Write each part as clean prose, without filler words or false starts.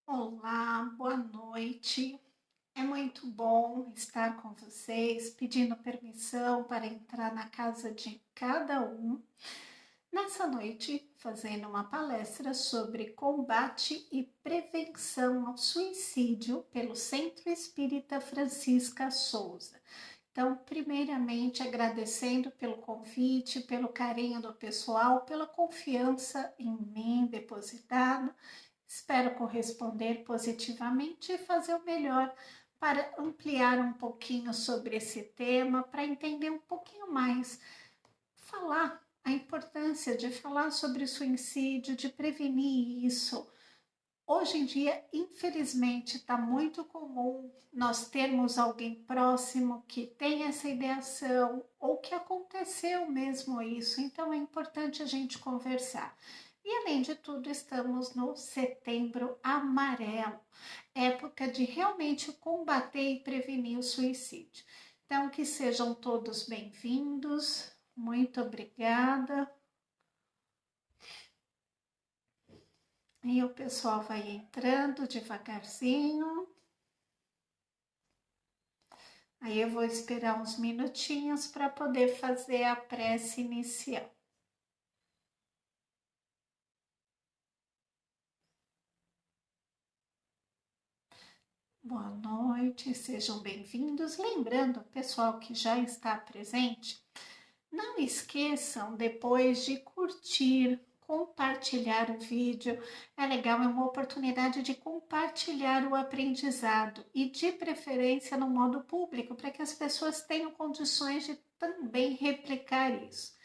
Olá, boa noite. É muito bom estar com vocês, pedindo permissão para entrar na casa de cada um. Nessa noite, fazendo uma palestra sobre combate e prevenção ao suicídio pelo Centro Espírita Francisca Souza. Então, primeiramente, agradecendo pelo convite, pelo carinho do pessoal, pela confiança em mim depositada. Espero corresponder positivamente e fazer o melhor para ampliar um pouquinho sobre esse tema, para entender um pouquinho mais, falar a importância de falar sobre o suicídio, de prevenir isso. Hoje em dia, infelizmente, está muito comum nós termos alguém próximo que tem essa ideação ou que aconteceu mesmo isso, então é importante a gente conversar. E além de tudo, estamos no Setembro Amarelo, época de realmente combater e prevenir o suicídio. Então, que sejam todos bem-vindos, muito obrigada. E o pessoal vai entrando devagarzinho. Aí eu vou esperar uns minutinhos para poder fazer a prece inicial. Boa noite, sejam bem-vindos. Lembrando, pessoal que já está presente, não esqueçam depois de curtir, compartilhar o vídeo. É legal, é uma oportunidade de compartilhar o aprendizado e de preferência no modo público, para que as pessoas tenham condições de também replicar isso.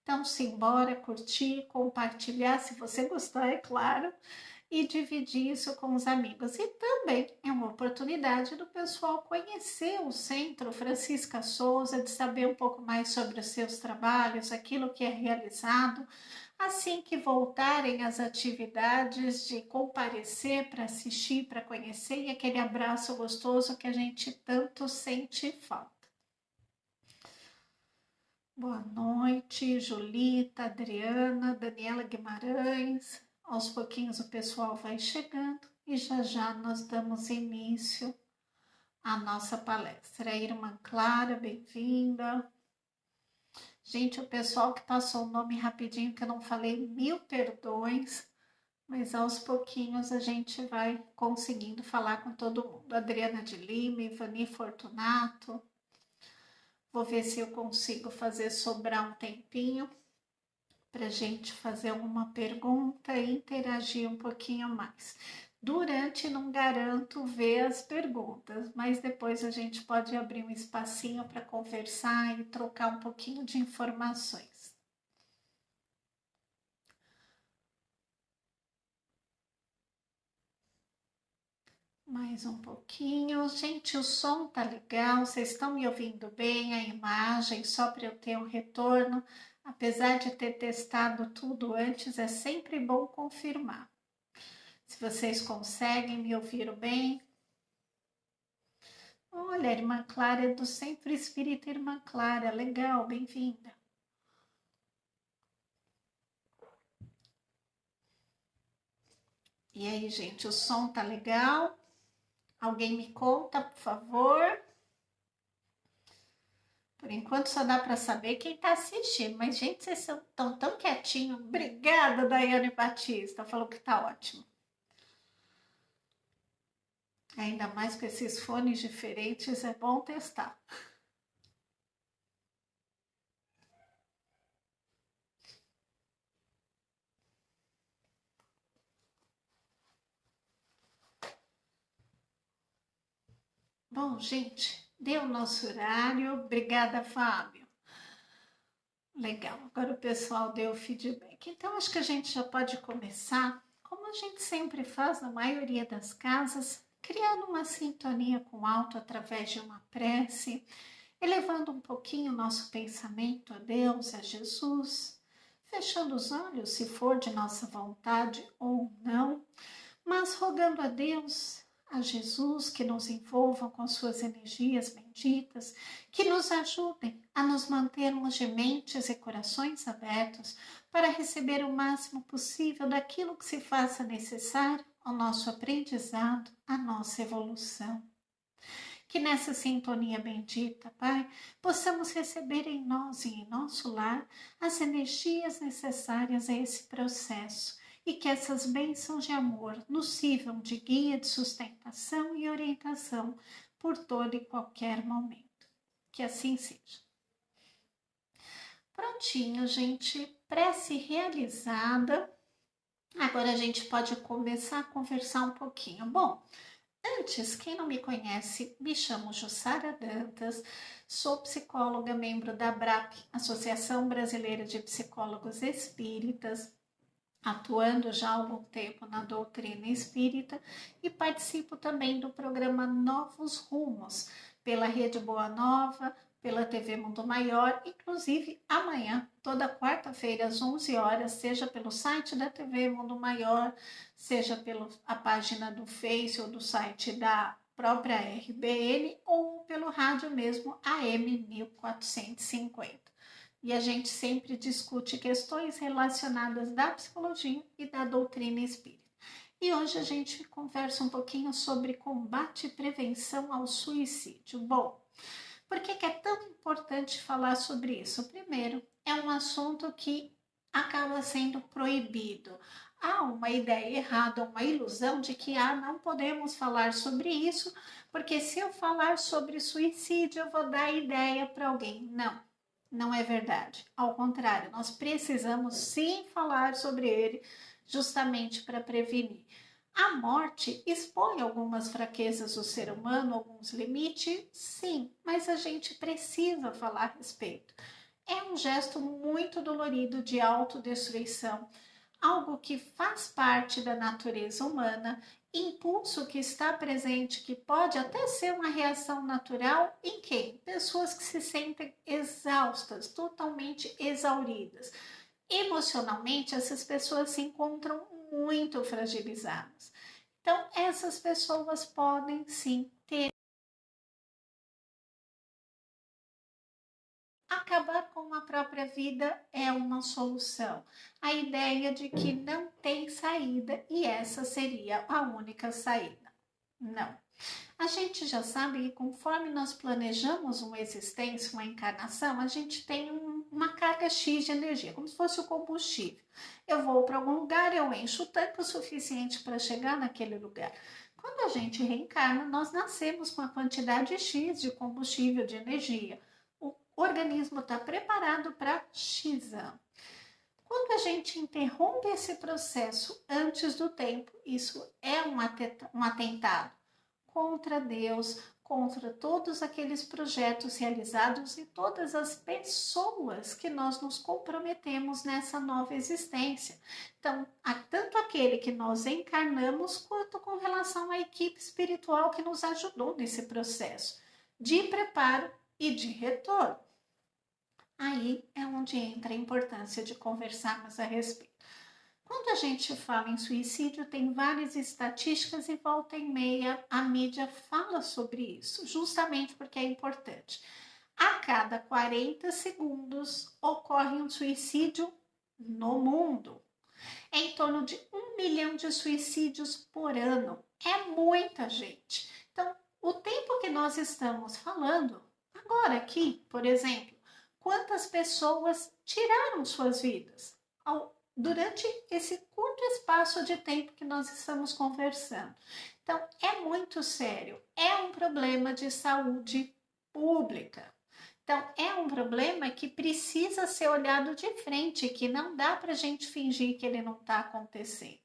Então, simbora curtir, compartilhar, se você gostar, é claro, e dividir isso com os amigos. E também é uma oportunidade do pessoal conhecer o Centro Francisca Souza, de saber um pouco mais sobre os seus trabalhos, aquilo que é realizado, assim que voltarem às atividades, de comparecer para assistir, para conhecer, e aquele abraço gostoso que a gente tanto sente falta. Boa noite, Julita, Adriana, Daniela Guimarães. Aos pouquinhos o pessoal vai chegando e já já nós damos início à nossa palestra. A irmã Clara, bem-vinda. Gente, o pessoal que passou o nome rapidinho, que eu não falei, mil perdões, mas aos pouquinhos a gente vai conseguindo falar com todo mundo. Adriana de Lima, Ivani Fortunato. Vou ver se eu consigo fazer sobrar um tempinho para a gente fazer alguma pergunta e interagir um pouquinho mais. Durante não garanto ver as perguntas, mas depois a gente pode abrir um espacinho para conversar e trocar um pouquinho de informações. Mais um pouquinho. Gente, o som tá legal, vocês estão me ouvindo bem, a imagem, só para eu ter um retorno. Apesar de ter testado tudo antes, é sempre bom confirmar. Se vocês conseguem me ouvir bem. Olha, a irmã Clara é do Centro Espírita Irmã Clara, legal, bem-vinda. E aí, gente, o som tá legal? Alguém me conta, por favor? Por enquanto só dá para saber quem está assistindo, mas gente, vocês estão tão quietinhos. Obrigada, Daiane Batista, falou que tá ótimo. Ainda mais com esses fones diferentes, é bom testar. Bom, gente, deu o nosso horário. Obrigada, Fábio. Legal, agora o pessoal deu o feedback. Então, acho que a gente já pode começar, como a gente sempre faz na maioria das casas, criando uma sintonia com o alto através de uma prece, elevando um pouquinho o nosso pensamento a Deus, a Jesus, fechando os olhos, se for de nossa vontade ou não, mas rogando a Deus a Jesus, que nos envolvam com suas energias benditas, que nos ajudem a nos mantermos de mentes e corações abertos para receber o máximo possível daquilo que se faça necessário ao nosso aprendizado, à nossa evolução. Que nessa sintonia bendita, Pai, possamos receber em nós e em nosso lar as energias necessárias a esse processo e que essas bênçãos de amor nos sirvam de guia, de sustentação e orientação por todo e qualquer momento. Que assim seja. Prontinho, gente, prece realizada. Agora a gente pode começar a conversar um pouquinho. Bom, antes, quem não me conhece, me chamo Jussara Dantas, sou psicóloga, membro da ABRAP, Associação Brasileira de Psicólogos Espíritas, atuando já há algum tempo na doutrina espírita e participo também do programa Novos Rumos, pela Rede Boa Nova, pela TV Mundo Maior, inclusive amanhã, toda quarta-feira às 11 horas, seja pelo site da TV Mundo Maior, seja pela página do Face ou do site da própria RBN ou pelo rádio mesmo AM 1450. E a gente sempre discute questões relacionadas da psicologia e da doutrina espírita. E hoje a gente conversa um pouquinho sobre combate e prevenção ao suicídio. Bom, por que é tão importante falar sobre isso? Primeiro, é um assunto que acaba sendo proibido. Há uma ideia errada, uma ilusão de que não podemos falar sobre isso, porque se eu falar sobre suicídio, eu vou dar ideia para alguém. Não é verdade. Ao contrário, nós precisamos sim falar sobre ele, justamente para prevenir. A morte expõe algumas fraquezas do ser humano, alguns limites, sim, mas a gente precisa falar a respeito. É um gesto muito dolorido de autodestruição, algo que faz parte da natureza humana, impulso que está presente, que pode até ser uma reação natural em quem? Pessoas que se sentem exaustas, totalmente exauridas. Emocionalmente, essas pessoas se encontram muito fragilizadas. Então, essas pessoas podem sim ter. Acabar com a própria vida é uma solução. A ideia de que não tem saída e essa seria a única saída. Não. A gente já sabe que conforme nós planejamos uma existência, uma encarnação, a gente tem uma carga X de energia, como se fosse o combustível. Eu vou para algum lugar, eu encho o tanque o suficiente para chegar naquele lugar. Quando a gente reencarna, nós nascemos com a quantidade X de combustível, de energia. O organismo está preparado para X anos. Quando a gente interrompe esse processo antes do tempo, isso é um atentado contra Deus, contra todos aqueles projetos realizados e todas as pessoas que nós nos comprometemos nessa nova existência. Então, tanto aquele que nós encarnamos, quanto com relação à equipe espiritual que nos ajudou nesse processo de preparo e de retorno. Aí é onde entra a importância de conversarmos a respeito. Quando a gente fala em suicídio, tem várias estatísticas e volta e meia a mídia fala sobre isso, justamente porque é importante. A cada 40 segundos ocorre um suicídio no mundo. É em torno de 1 milhão de suicídios por ano. É muita gente. Então, o tempo que nós estamos falando, agora aqui, por exemplo, quantas pessoas tiraram suas vidas durante esse curto espaço de tempo que nós estamos conversando. Então, é muito sério. É um problema de saúde pública. Então, é um problema que precisa ser olhado de frente, que não dá para a gente fingir que ele não está acontecendo.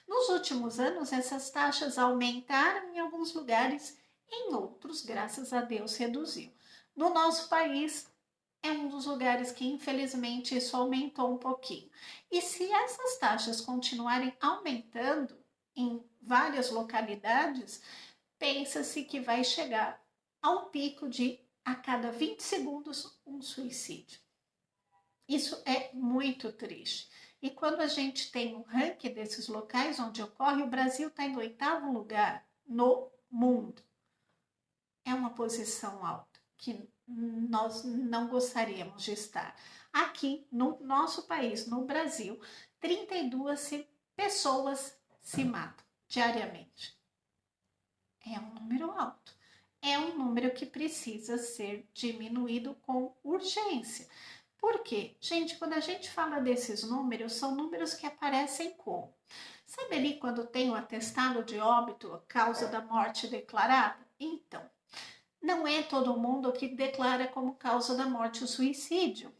Nos últimos anos, essas taxas aumentaram em alguns lugares, em outros, graças a Deus, reduziu. No nosso país, é um dos lugares que, infelizmente, isso aumentou um pouquinho. E se essas taxas continuarem aumentando em várias localidades, pensa-se que vai chegar ao pico de, a cada 20 segundos, um suicídio. Isso é muito triste. E quando a gente tem um ranking desses locais onde ocorre, o Brasil está em 8º lugar no mundo. É uma posição alta, que nós não gostaríamos de estar. Aqui no nosso país, no Brasil, 32 pessoas se matam diariamente. É um número alto. É um número que precisa ser diminuído com urgência. Por quê? Gente, quando a gente fala desses números, são números que aparecem como? Sabe ali quando tem o atestado de óbito, a causa da morte declarada? Então, não é todo mundo que declara como causa da morte o suicídio.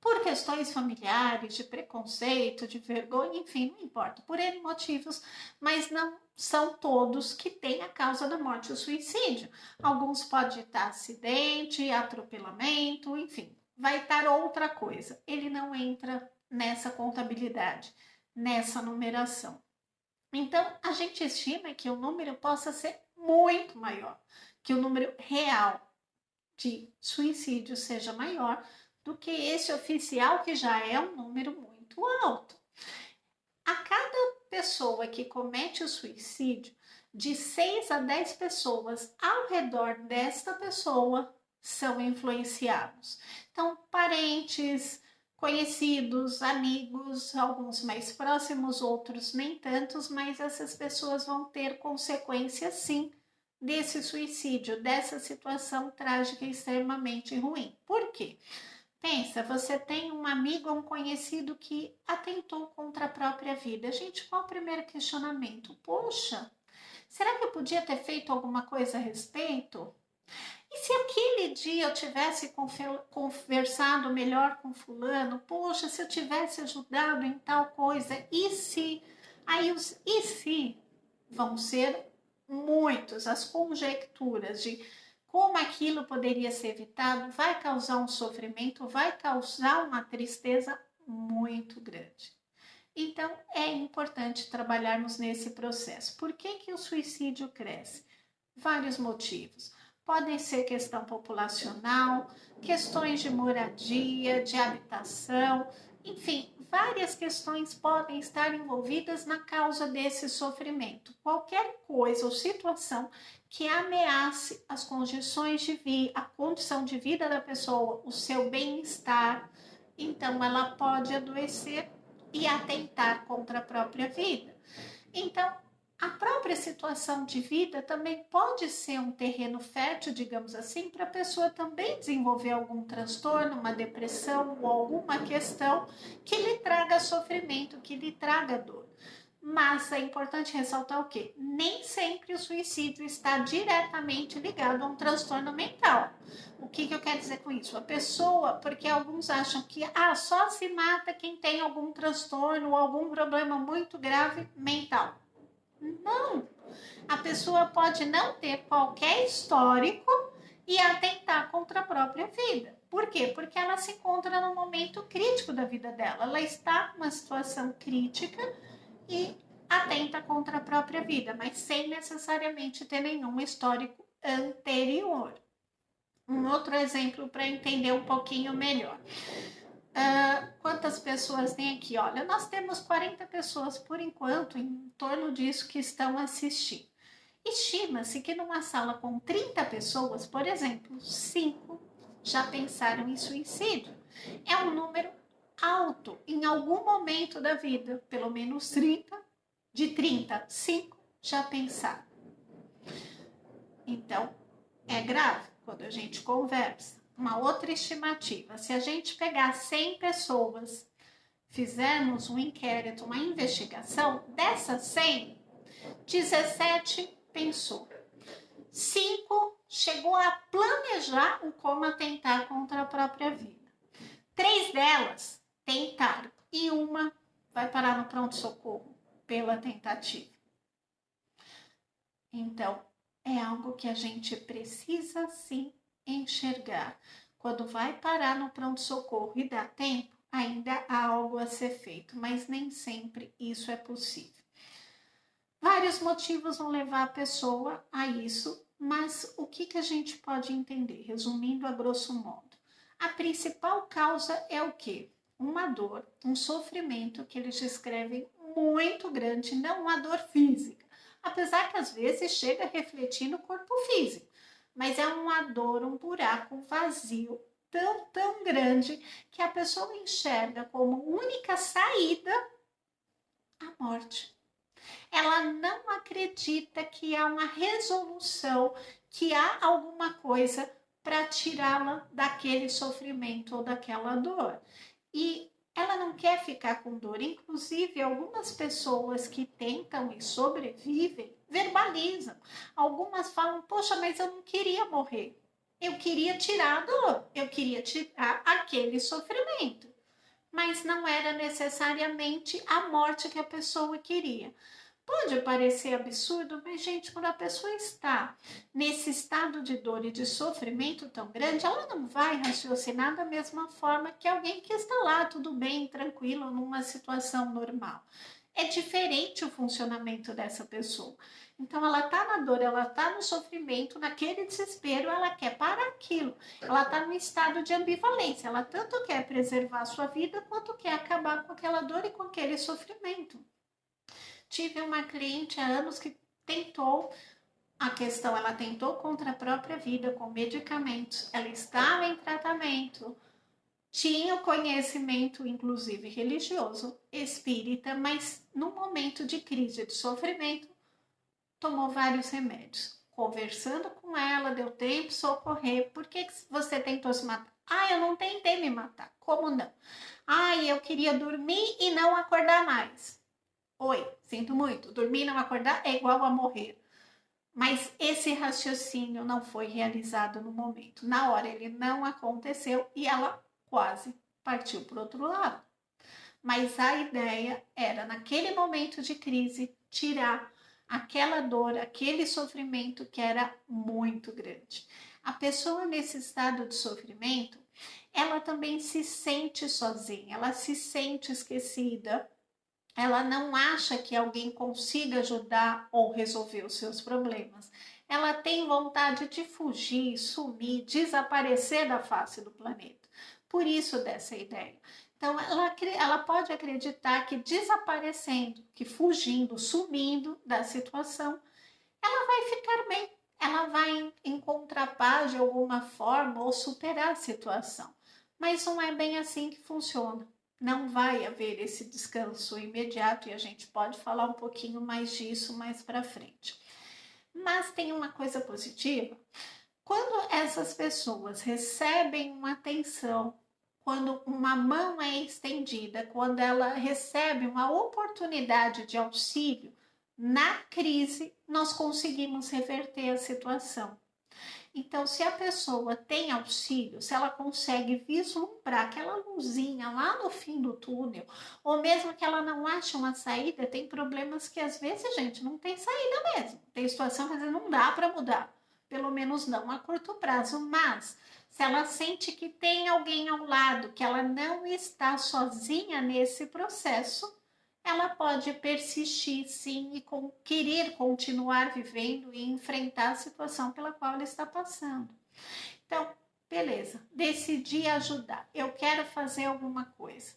Por questões familiares, de preconceito, de vergonha, enfim, não importa, por N motivos, mas não são todos que têm a causa da morte o suicídio. Alguns podem estar acidente, atropelamento, enfim, vai estar outra coisa. Ele não entra nessa contabilidade, nessa numeração. Então, a gente estima que o número possa ser muito maior, que o número real de suicídio seja maior do que esse oficial, que já é um número muito alto. A cada pessoa que comete o suicídio, de 6 a 10 pessoas ao redor desta pessoa são influenciados. Então, parentes, conhecidos, amigos, alguns mais próximos, outros nem tantos, mas essas pessoas vão ter consequências sim desse suicídio, dessa situação trágica e extremamente ruim. Por quê? Pensa, você tem um amigo ou um conhecido que atentou contra a própria vida. Gente, qual o primeiro questionamento? Poxa, será que eu podia ter feito alguma coisa a respeito? E se aquele dia eu tivesse conversado melhor com fulano? Poxa, se eu tivesse ajudado em tal coisa? E se? Aí os e se vão ser muitos, as conjecturas de como aquilo poderia ser evitado, vai causar um sofrimento, vai causar uma tristeza muito grande. Então, é importante trabalharmos nesse processo. Por que o suicídio cresce? Vários motivos. Podem ser questão populacional, questões de moradia, de habitação, enfim, várias questões podem estar envolvidas na causa desse sofrimento. Qualquer coisa ou situação que ameace as condições de vida, a condição de vida da pessoa, o seu bem-estar, então ela pode adoecer e atentar contra a própria vida. Então, a própria situação de vida também pode ser um terreno fértil, digamos assim, para a pessoa também desenvolver algum transtorno, uma depressão ou alguma questão que lhe traga sofrimento, que lhe traga dor. Mas é importante ressaltar o quê? Nem sempre o suicídio está diretamente ligado a um transtorno mental. O que eu quero dizer com isso? A pessoa, porque alguns acham que só se mata quem tem algum transtorno ou algum problema muito grave mental. Não, a pessoa pode não ter qualquer histórico e atentar contra a própria vida. Por quê? Porque ela se encontra num momento crítico da vida dela. Ela está numa situação crítica e atenta contra a própria vida, mas sem necessariamente ter nenhum histórico anterior. Um outro exemplo para entender um pouquinho melhor. Quantas pessoas tem aqui? Olha, nós temos 40 pessoas por enquanto em torno disso que estão assistindo. Estima-se que numa sala com 30 pessoas, por exemplo, 5 já pensaram em suicídio. É um número alto em algum momento da vida, pelo menos 30, de 30, 5 já pensaram. Então, é grave quando a gente conversa. Uma outra estimativa, se a gente pegar 100 pessoas, fizermos um inquérito, uma investigação, dessas 100, 17 pensou. 5 chegou a planejar o como atentar contra a própria vida. 3 delas tentaram e uma vai parar no pronto-socorro pela tentativa. Então, é algo que a gente precisa sim enxergar. Quando vai parar no pronto-socorro e dá tempo, ainda há algo a ser feito, mas nem sempre isso é possível. Vários motivos vão levar a pessoa a isso, mas o que a gente pode entender? Resumindo a grosso modo, a principal causa é o quê? Uma dor, um sofrimento que eles descrevem muito grande, não uma dor física. apesar que às vezes chega a refletir no corpo físico, mas é uma dor, um buraco, um vazio tão grande que a pessoa enxerga como única saída a morte. Ela não acredita que há uma resolução, que há alguma coisa para tirá-la daquele sofrimento ou daquela dor. E ela não quer ficar com dor. Inclusive, algumas pessoas que tentam e sobrevivem verbalizam. Algumas falam: poxa, mas eu não queria morrer. Eu queria tirar a dor, eu queria tirar aquele sofrimento. Mas não era necessariamente a morte que a pessoa queria. Pode parecer absurdo, mas, gente, quando a pessoa está nesse estado de dor e de sofrimento tão grande, ela não vai raciocinar da mesma forma que alguém que está lá, tudo bem, tranquilo, numa situação normal. É diferente o funcionamento dessa pessoa. Então, ela está na dor, ela está no sofrimento, naquele desespero, ela quer parar aquilo. Ela está no estado de ambivalência. Ela tanto quer preservar a sua vida, quanto quer acabar com aquela dor e com aquele sofrimento. Tive uma cliente há anos que tentou a questão, ela tentou contra a própria vida com medicamentos, ela estava em tratamento, tinha o conhecimento, inclusive religioso, espírita, mas no momento de crise, de sofrimento, tomou vários remédios. Conversando com ela, deu tempo de socorrer. Por que você tentou se matar? Ah, eu não tentei me matar. Como não? Ah, eu queria dormir e não acordar mais. Oi, sinto muito, dormir e não acordar é igual a morrer. Mas esse raciocínio não foi realizado no momento. Na hora ele não aconteceu e ela quase partiu para o outro lado. Mas a ideia era, naquele momento de crise, tirar aquela dor, aquele sofrimento que era muito grande. A pessoa nesse estado de sofrimento, ela também se sente sozinha, ela se sente esquecida, ela não acha que alguém consiga ajudar ou resolver os seus problemas. Ela tem vontade de fugir, sumir, desaparecer da face do planeta. Por isso dessa ideia. Então, ela pode acreditar que desaparecendo, que fugindo, sumindo da situação, ela vai ficar bem. Ela vai encontrar paz de alguma forma ou superar a situação. Mas não é bem assim que funciona. Não vai haver esse descanso imediato e a gente pode falar um pouquinho mais disso mais para frente. Mas tem uma coisa positiva. Quando essas pessoas recebem uma atenção, quando uma mão é estendida, quando ela recebe uma oportunidade de auxílio, na crise nós conseguimos reverter a situação. Então, se a pessoa tem auxílio, se ela consegue vislumbrar aquela luzinha lá no fim do túnel, ou mesmo que ela não ache uma saída, tem problemas que às vezes, gente, não tem saída mesmo. Tem situação que às vezes não dá para mudar, pelo menos não a curto prazo, mas se ela sente que tem alguém ao lado, que ela não está sozinha nesse processo, ela pode persistir sim e querer continuar vivendo e enfrentar a situação pela qual ela está passando. Então, beleza, decidi ajudar, eu quero fazer alguma coisa.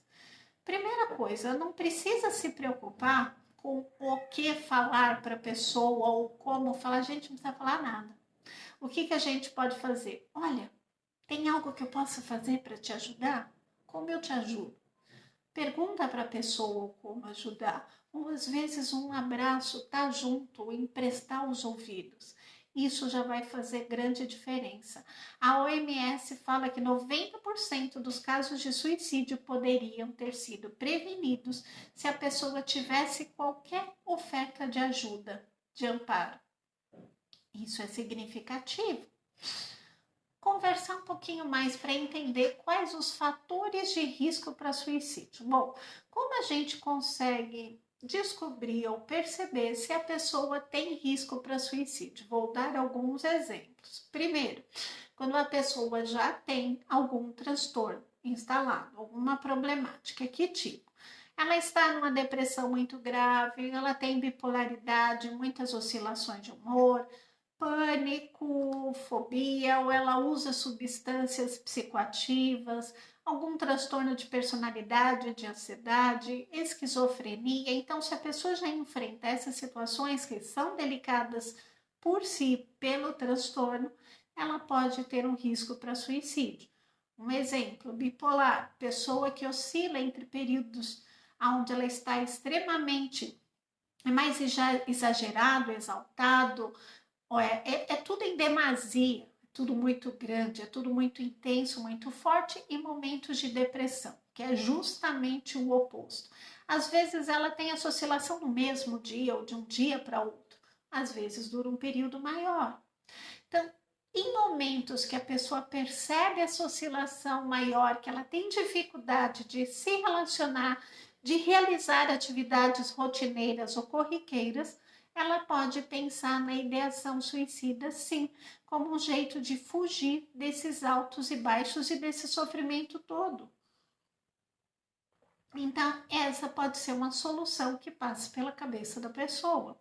Primeira coisa, não precisa se preocupar com o que falar para a pessoa ou como falar, a gente não precisa falar nada. O que a gente pode fazer? Olha, tem algo que eu possa fazer para te ajudar? Como eu te ajudo? Pergunta para a pessoa como ajudar. Ou às vezes um abraço, tá junto, emprestar os ouvidos. Isso já vai fazer grande diferença. A OMS fala que 90% dos casos de suicídio poderiam ter sido prevenidos se a pessoa tivesse qualquer oferta de ajuda, de amparo. Isso é significativo. Conversar um pouquinho mais para entender quais os fatores de risco para suicídio. Bom, como a gente consegue descobrir ou perceber se a pessoa tem risco para suicídio? Vou dar alguns exemplos. Primeiro, quando a pessoa já tem algum transtorno instalado, alguma problemática, que tipo? Ela está numa depressão muito grave, ela tem bipolaridade, muitas oscilações de humor, pânico, fobia, ou ela usa substâncias psicoativas, algum transtorno de personalidade, de ansiedade, esquizofrenia. Então, se a pessoa já enfrenta essas situações que são delicadas por si, pelo transtorno, ela pode ter um risco para suicídio. Um exemplo, bipolar, pessoa que oscila entre períodos onde ela está extremamente mais exagerado, exaltado, é tudo em demasia, tudo muito grande, é tudo muito intenso, muito forte, e momentos de depressão, que é justamente o oposto. Às vezes ela tem essa oscilação no mesmo dia ou de um dia para outro, às vezes dura um período maior. Então, em momentos que a pessoa percebe essa oscilação maior, que ela tem dificuldade de se relacionar, de realizar atividades rotineiras ou corriqueiras, ela pode pensar na ideação suicida, sim, como um jeito de fugir desses altos e baixos e desse sofrimento todo. Então, essa pode ser uma solução que passa pela cabeça da pessoa.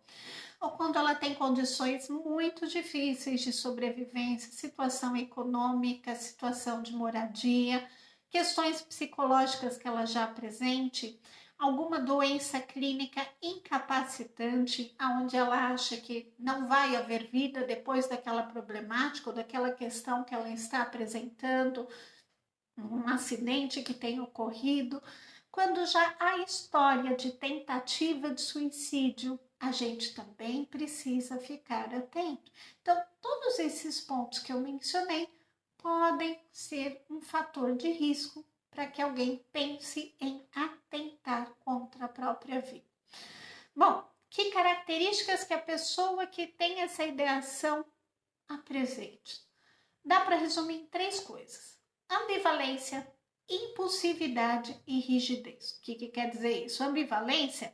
Ou quando ela tem condições muito difíceis de sobrevivência, situação econômica, situação de moradia, questões psicológicas que ela já apresente, alguma doença clínica incapacitante, onde ela acha que não vai haver vida depois daquela problemática ou daquela questão que ela está apresentando, um acidente que tem ocorrido. Quando já há história de tentativa de suicídio, a gente também precisa ficar atento. Então, todos esses pontos que eu mencionei podem ser um fator de risco para que alguém pense em atentar contra a própria vida. Bom, que características que a pessoa que tem essa ideação apresente? Dá para resumir em 3 coisas: ambivalência, impulsividade e rigidez. O que quer dizer isso? Ambivalência,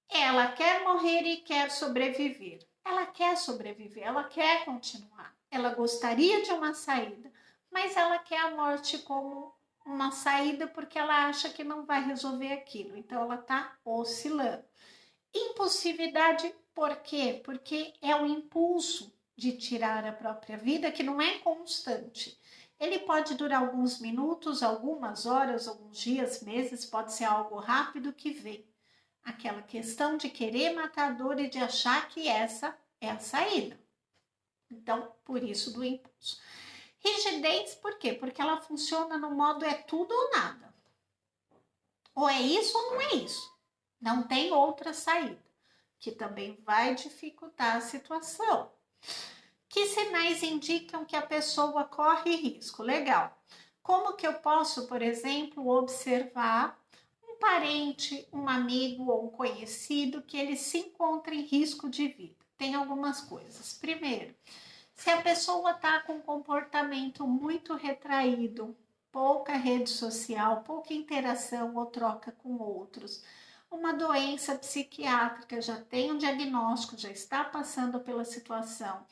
ela quer morrer e quer sobreviver. Ela quer sobreviver, ela quer continuar. Ela gostaria de uma saída, mas ela quer a morte como uma saída porque ela acha que não vai resolver aquilo. Então ela está oscilando. Impulsividade, por quê? Porque é o impulso de tirar a própria vida que não é constante. Ele pode durar alguns minutos, algumas horas, alguns dias, meses, pode ser algo rápido que vem. Aquela questão de querer matar a dor e de achar que essa é a saída. Então, por isso do impulso. Rigidez, por quê? Porque ela funciona no modo é tudo ou nada. Ou é isso ou não é isso. Não tem outra saída, que também vai dificultar a situação. Que sinais indicam que a pessoa corre risco? Legal. Como que eu posso, por exemplo, observar um parente, um amigo ou um conhecido que ele se encontra em risco de vida? Tem algumas coisas. Primeiro, se a pessoa está com um comportamento muito retraído, pouca rede social, pouca interação ou troca com outros, uma doença psiquiátrica, já tem um diagnóstico, já está passando pela situação,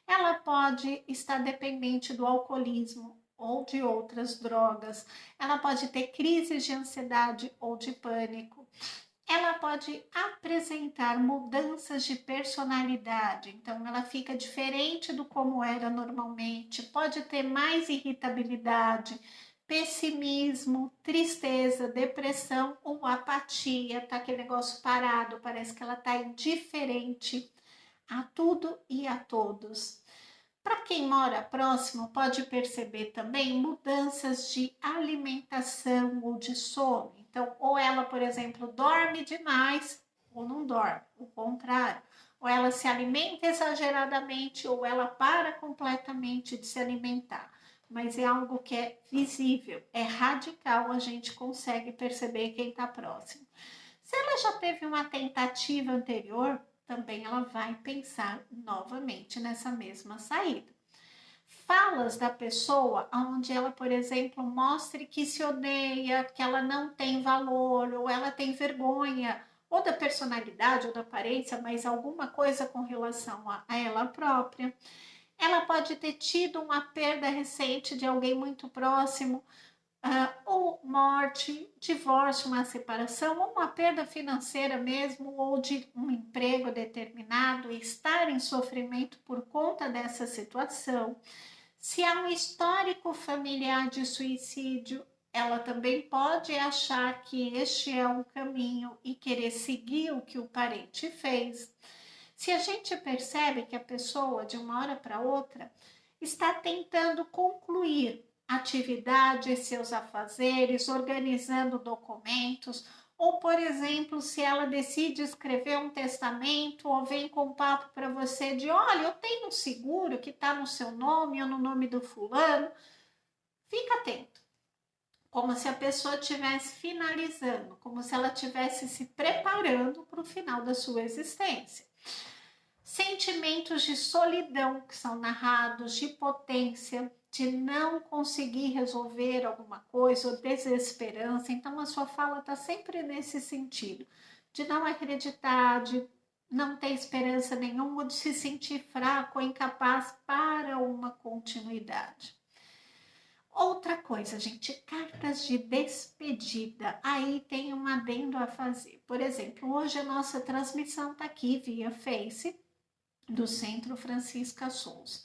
ela pode estar dependente do alcoolismo ou de outras drogas, ela pode ter crises de ansiedade ou de pânico, ela pode apresentar mudanças de personalidade, então ela fica diferente do como era normalmente, pode ter mais irritabilidade, pessimismo, tristeza, depressão ou apatia, tá aquele negócio parado, parece que ela tá indiferente a tudo e a todos. Para quem mora próximo, pode perceber também mudanças de alimentação ou de sono. Então, ou ela, por exemplo, dorme demais ou não dorme, o contrário. Ou ela se alimenta exageradamente ou ela para completamente de se alimentar. Mas é algo que é visível, é radical, a gente consegue perceber quem está próximo. Se ela já teve uma tentativa anterior, também ela vai pensar novamente nessa mesma saída. Falas da pessoa onde ela, por exemplo, mostre que se odeia, que ela não tem valor, ou ela tem vergonha, ou da personalidade, ou da aparência, mas alguma coisa com relação a ela própria. Ela pode ter tido uma perda recente de alguém muito próximo, ou morte, divórcio, uma separação, ou uma perda financeira mesmo, ou de um emprego determinado e estar em sofrimento por conta dessa situação. Se há um histórico familiar de suicídio, ela também pode achar que este é o caminho e querer seguir o que o parente fez. Se a gente percebe que a pessoa, de uma hora para outra, está tentando concluir atividades, seus afazeres, organizando documentos, ou, por exemplo, se ela decide escrever um testamento ou vem com um papo para você de, olha, eu tenho um seguro que está no seu nome ou no nome do fulano, fica atento. Como se a pessoa estivesse finalizando, como se ela estivesse se preparando para o final da sua existência. Sentimentos de solidão que são narrados, de potência, de não conseguir resolver alguma coisa, ou desesperança. Então a sua fala está sempre nesse sentido, de não acreditar, de não ter esperança nenhuma, de se sentir fraco ou incapaz para uma continuidade. Outra coisa, gente, cartas de despedida. Aí tem um adendo a fazer. Por exemplo, hoje a nossa transmissão está aqui via Face, do Centro Francisca Souza.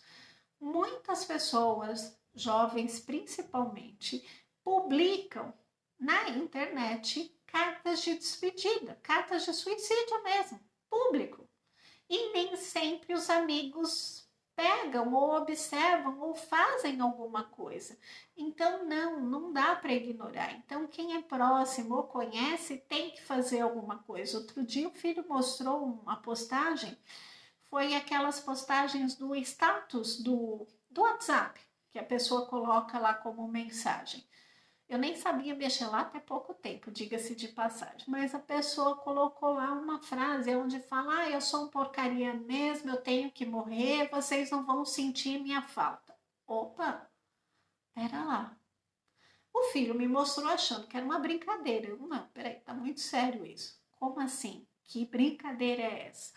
Muitas pessoas, jovens principalmente, publicam na internet cartas de despedida, cartas de suicídio mesmo, público. E nem sempre os amigos pegam ou observam ou fazem alguma coisa. Então não dá para ignorar. Então quem é próximo ou conhece tem que fazer alguma coisa. Outro dia o filho mostrou uma postagem, foi aquelas postagens do status do WhatsApp, que a pessoa coloca lá como mensagem. Eu nem sabia mexer lá até pouco tempo, diga-se de passagem, mas a pessoa colocou lá uma frase onde fala, eu sou um porcaria mesmo, eu tenho que morrer, vocês não vão sentir minha falta. Opa, pera lá. O filho me mostrou achando que era uma brincadeira. Eu, não, peraí, tá muito sério isso. Como assim? Que brincadeira é essa?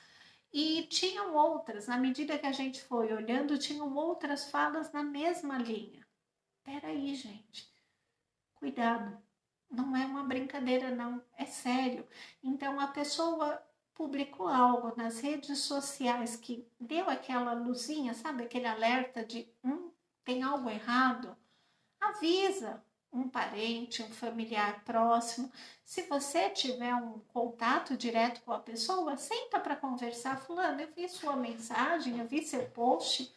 E tinham outras, na medida que a gente foi olhando, tinham outras falas na mesma linha. Peraí, gente, cuidado, não é uma brincadeira não, é sério. Então a pessoa publicou algo nas redes sociais que deu aquela luzinha, sabe, aquele alerta de tem algo errado, avisa um parente, um familiar próximo. Se você tiver um contato direto com a pessoa, senta para conversar. Fulano, eu vi sua mensagem, eu vi seu post.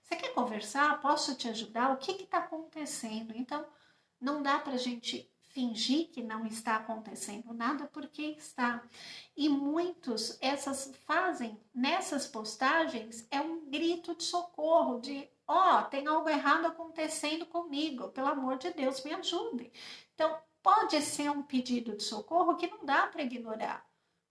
Você quer conversar? Posso te ajudar? O que está acontecendo? Então, não dá para a gente fingir que não está acontecendo nada, porque está. E muitos essas fazem nessas postagens é um grito de socorro, de tem algo errado acontecendo comigo, pelo amor de Deus, me ajude. Então, pode ser um pedido de socorro que não dá para ignorar.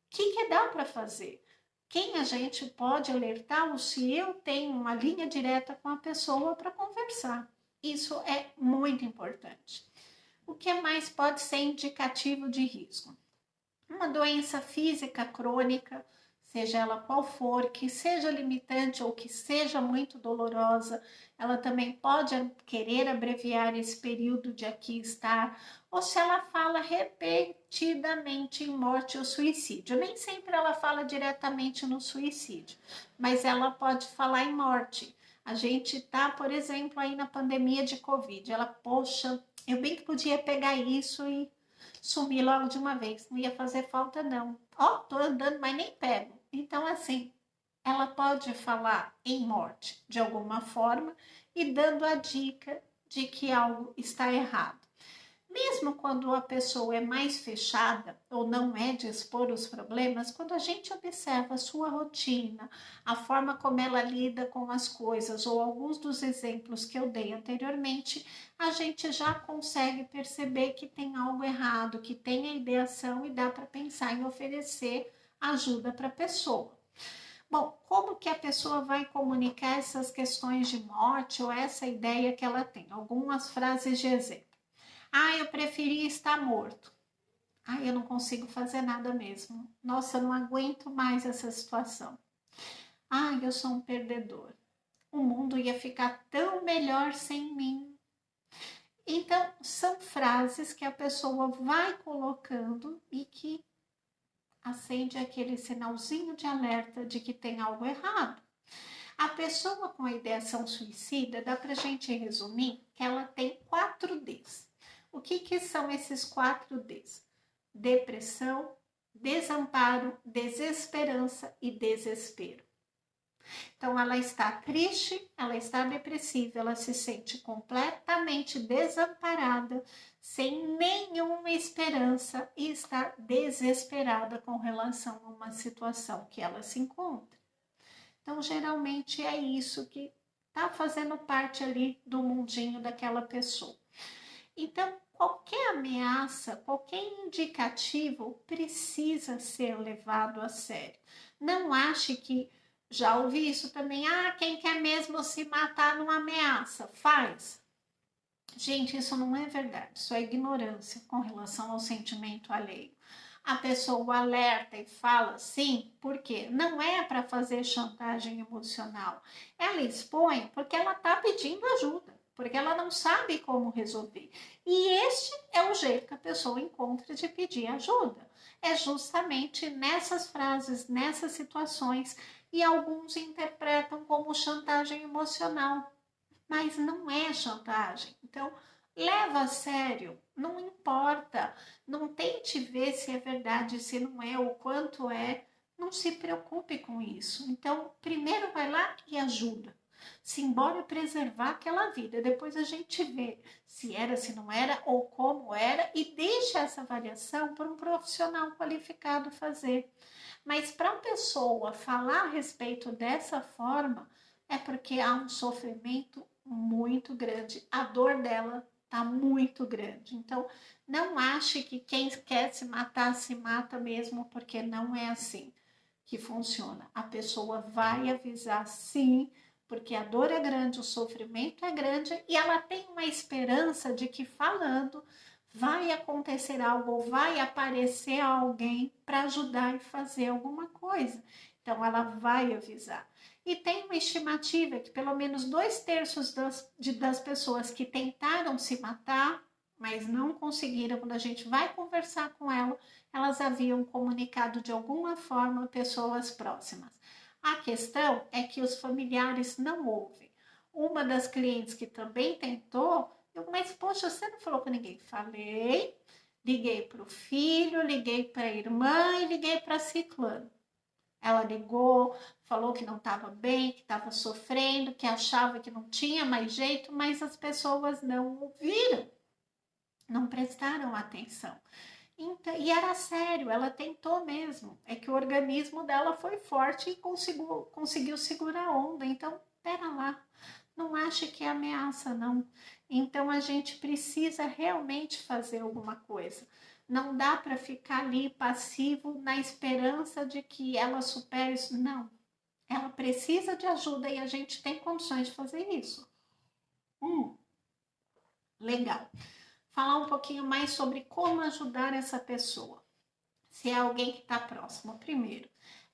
O que dá para fazer? Quem a gente pode alertar se eu tenho uma linha direta com a pessoa para conversar? Isso é muito importante. O que mais pode ser indicativo de risco? Uma doença física crônica, seja ela qual for, que seja limitante ou que seja muito dolorosa, ela também pode querer abreviar esse período de aqui estar, ou se ela fala repetidamente em morte ou suicídio. Nem sempre ela fala diretamente no suicídio, mas ela pode falar em morte. A gente tá, por exemplo, aí na pandemia de Covid, ela, poxa, eu bem que podia pegar isso e sumir logo de uma vez, não ia fazer falta não. Tô andando, mas nem pego. Então, assim, ela pode falar em morte de alguma forma e dando a dica de que algo está errado. Mesmo quando a pessoa é mais fechada ou não é de expor os problemas, quando a gente observa a sua rotina, a forma como ela lida com as coisas ou alguns dos exemplos que eu dei anteriormente, a gente já consegue perceber que tem algo errado, que tem a ideação e dá para pensar em oferecer ajuda para a pessoa. Bom, como que a pessoa vai comunicar essas questões de morte ou essa ideia que ela tem? Algumas frases de exemplo. Eu preferia estar morto. Eu não consigo fazer nada mesmo. Nossa, eu não aguento mais essa situação. Eu sou um perdedor. O mundo ia ficar tão melhor sem mim. Então, são frases que a pessoa vai colocando e que acende aquele sinalzinho de alerta de que tem algo errado. A pessoa com a ideação suicida, dá pra gente resumir que ela tem 4 Ds. O que são esses 4 Ds? Depressão, desamparo, desesperança e desespero. Então, ela está triste, ela está depressiva, ela se sente completamente desamparada, sem nenhuma esperança e está desesperada com relação a uma situação que ela se encontra. Então, geralmente é isso que está fazendo parte ali do mundinho daquela pessoa. Então, qualquer ameaça, qualquer indicativo precisa ser levado a sério. Não ache que, já ouvi isso também, quem quer mesmo se matar não ameaça, faz. Gente, isso não é verdade, isso é ignorância com relação ao sentimento alheio. A pessoa alerta e fala sim, porque não é para fazer chantagem emocional. Ela expõe porque ela está pedindo ajuda, porque ela não sabe como resolver. E este é o jeito que a pessoa encontra de pedir ajuda. É justamente nessas frases, nessas situações, e alguns interpretam como chantagem emocional. Mas não é chantagem. Então, leva a sério, não importa. Não tente ver se é verdade, se não é, o quanto é. Não se preocupe com isso. Então, primeiro vai lá e ajuda. Simbora preservar aquela vida. Depois a gente vê se era, se não era ou como era e deixa essa avaliação para um profissional qualificado fazer. Mas para a pessoa falar a respeito dessa forma, é porque há um sofrimento muito grande. A dor dela está muito grande. Então, não ache que quem quer se matar, se mata mesmo, porque não é assim que funciona. A pessoa vai avisar sim, porque a dor é grande, o sofrimento é grande e ela tem uma esperança de que falando vai acontecer algo, ou vai aparecer alguém para ajudar e fazer alguma coisa. Então, ela vai avisar. E tem uma estimativa que pelo menos 2/3 das pessoas que tentaram se matar, mas não conseguiram, quando a gente vai conversar com ela, elas haviam comunicado de alguma forma pessoas próximas. A questão é que os familiares não ouvem. Uma das clientes que também tentou, mas poxa, você não falou com ninguém? Falei, liguei para o filho, liguei para a irmã e liguei para a ciclano. Ela ligou, falou que não estava bem, que estava sofrendo, que achava que não tinha mais jeito, mas as pessoas não ouviram, não prestaram atenção. Então, e era sério, ela tentou mesmo. É que o organismo dela foi forte e conseguiu segurar a onda. Então, pera lá, não ache que é ameaça, não. Então, a gente precisa realmente fazer alguma coisa. Não dá para ficar ali passivo na esperança de que ela supere isso. Não. Ela precisa de ajuda e a gente tem condições de fazer isso. Legal. Falar um pouquinho mais sobre como ajudar essa pessoa. Se é alguém que está próximo, primeiro.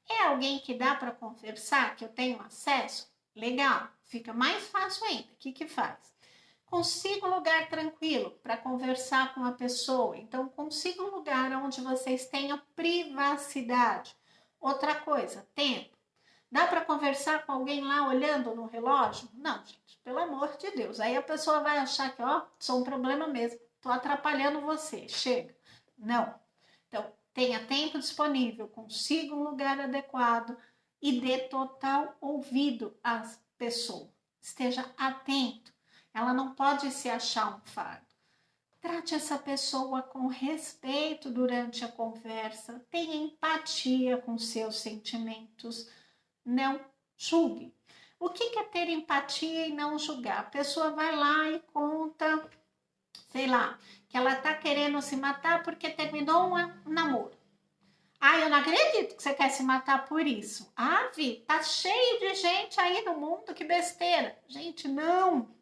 É alguém que dá para conversar, que eu tenho acesso? Legal, fica mais fácil ainda. O que faz? Consiga um lugar tranquilo para conversar com a pessoa. Então, consiga um lugar onde vocês tenham privacidade. Outra coisa, tempo. Dá para conversar com alguém lá olhando no relógio? Não, gente, pelo amor de Deus. Aí a pessoa vai achar que, sou um problema mesmo. Estou atrapalhando você. Chega. Não. Então, tenha tempo disponível, consiga um lugar adequado e dê total ouvido à pessoa. Esteja atento. Ela não pode se achar um fardo. Trate essa pessoa com respeito durante a conversa. Tenha empatia com seus sentimentos. Não julgue. O que é ter empatia e não julgar? A pessoa vai lá e conta, sei lá, que ela tá querendo se matar porque terminou um namoro. Eu não acredito que você quer se matar por isso. Vi, tá cheio de gente aí no mundo, que besteira. Gente, não.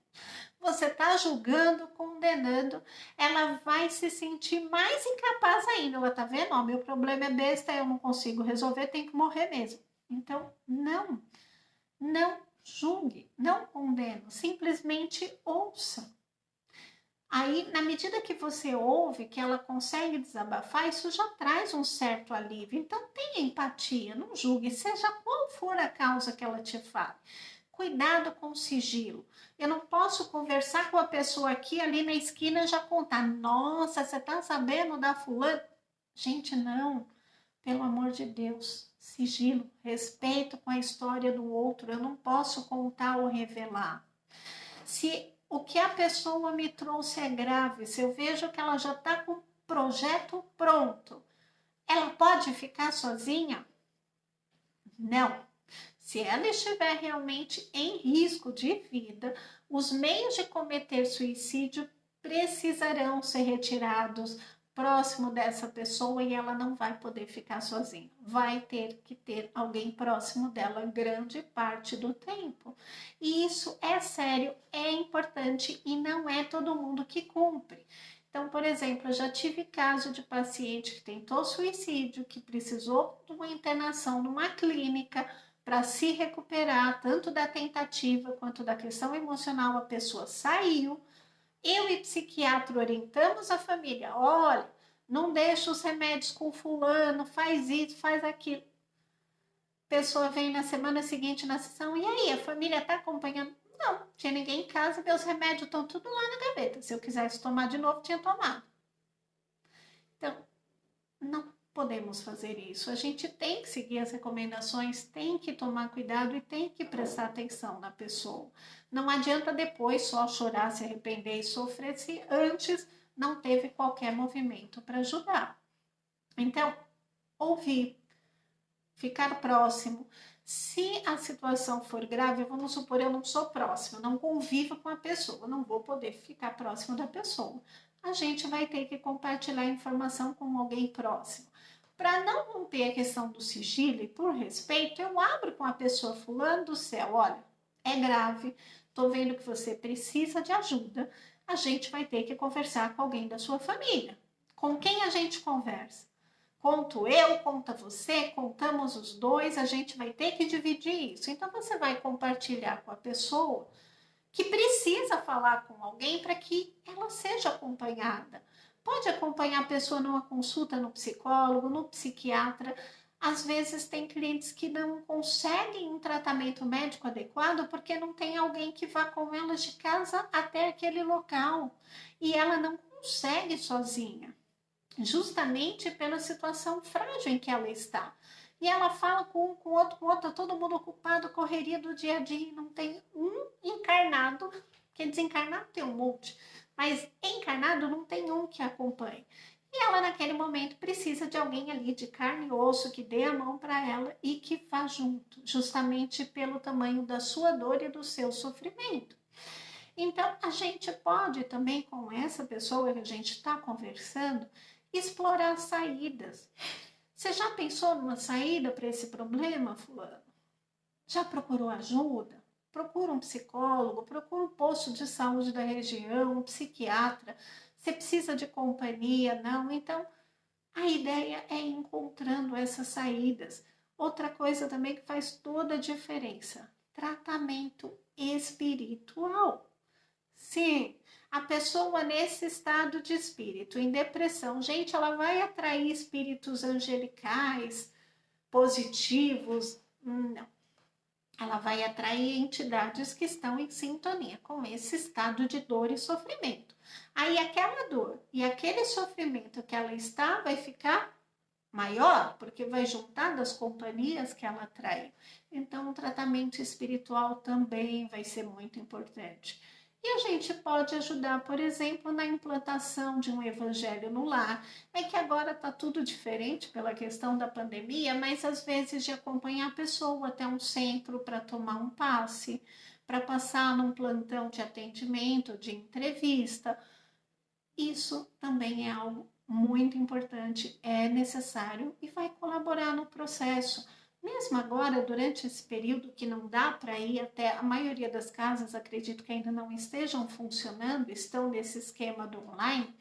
Você tá julgando, condenando. Ela vai se sentir mais incapaz ainda. Ela tá vendo? Meu problema é besta, eu não consigo resolver, tem que morrer mesmo. Então, não julgue, não condene, simplesmente ouça. Aí, na medida que você ouve, que ela consegue desabafar, isso já traz um certo alívio. Então, tenha empatia, não julgue, seja qual for a causa que ela te fale. cuidado com o sigilo. Eu não posso conversar com a pessoa aqui, ali na esquina e já contar. Nossa, você tá sabendo da fulana? Gente, não. Pelo amor de Deus. Sigilo, respeito com a história do outro. Eu não posso contar ou revelar. Se o que a pessoa me trouxe é grave, se eu vejo que ela já está com o projeto pronto, ela pode ficar sozinha? Não. Se ela estiver realmente em risco de vida, os meios de cometer suicídio precisarão ser retirados próximo dessa pessoa e ela não vai poder ficar sozinha. Vai ter que ter alguém próximo dela grande parte do tempo. E isso é sério, é importante e não é todo mundo que cumpre. Então, por exemplo, eu já tive caso de paciente que tentou suicídio, que precisou de uma internação numa clínica para se recuperar, tanto da tentativa quanto da questão emocional. A pessoa saiu. Eu e psiquiatra orientamos a família: olha, não deixa os remédios com fulano, faz isso, faz aquilo. A pessoa vem na semana seguinte na sessão: e aí, a família está acompanhando? Não, tinha ninguém em casa, meus remédios estão tudo lá na gaveta. Se eu quisesse tomar de novo, tinha tomado. Então, não podemos fazer isso. A gente tem que seguir as recomendações, tem que tomar cuidado e tem que prestar atenção na pessoa. Não adianta depois só chorar, se arrepender e sofrer se antes não teve qualquer movimento para ajudar. Então, ouvir, ficar próximo. Se a situação for grave, vamos supor, eu não sou próximo, não convivo com a pessoa, não vou poder ficar próximo da pessoa. A gente vai ter que compartilhar informação com alguém próximo. Para não romper a questão do sigilo e por respeito, eu abro com a pessoa: fulano do céu, olha, é grave, tô vendo que você precisa de ajuda, a gente vai ter que conversar com alguém da sua família. Com quem a gente conversa? Conto eu, conta você, contamos os dois, a gente vai ter que dividir isso. Então você vai compartilhar com a pessoa que precisa falar com alguém para que ela seja acompanhada. Pode acompanhar a pessoa numa consulta no psicólogo, no psiquiatra. Às vezes tem clientes que não conseguem um tratamento médico adequado porque não tem alguém que vá com elas de casa até aquele local. E ela não consegue sozinha, justamente pela situação frágil em que ela está. E ela fala com um, com outro, todo mundo ocupado, correria do dia a dia, e não tem um encarnado, porque desencarnado tem um monte, mas encarnado não tem um que acompanhe. E ela, naquele momento, precisa de alguém ali de carne e osso que dê a mão para ela e que vá junto, justamente pelo tamanho da sua dor e do seu sofrimento. Então, a gente pode também, com essa pessoa que a gente está conversando, explorar saídas. Você já pensou numa saída para esse problema, fulano? Já procurou ajuda? Procura um psicólogo, procura um posto de saúde da região, um psiquiatra. Você precisa de companhia? Não? Então, a ideia é ir encontrando essas saídas. Outra coisa também que faz toda a diferença: tratamento espiritual. Sim, a pessoa nesse estado de espírito, em depressão, gente, ela vai atrair espíritos angelicais, positivos? Não. Ela vai atrair entidades que estão em sintonia com esse estado de dor e sofrimento. Aí aquela dor e aquele sofrimento que ela está vai ficar maior, porque vai juntar das companhias que ela atrai. Então, o tratamento espiritual também vai ser muito importante. E a gente pode ajudar, por exemplo, na implantação de um evangelho no lar. É que agora está tudo diferente pela questão da pandemia, mas às vezes de acompanhar a pessoa até um centro para tomar um passe, para passar num plantão de atendimento, de entrevista. Isso também é algo muito importante, é necessário e vai colaborar no processo. Mesmo agora, durante esse período que não dá para ir até, a maioria das casas, acredito que ainda não estejam funcionando, estão nesse esquema do online,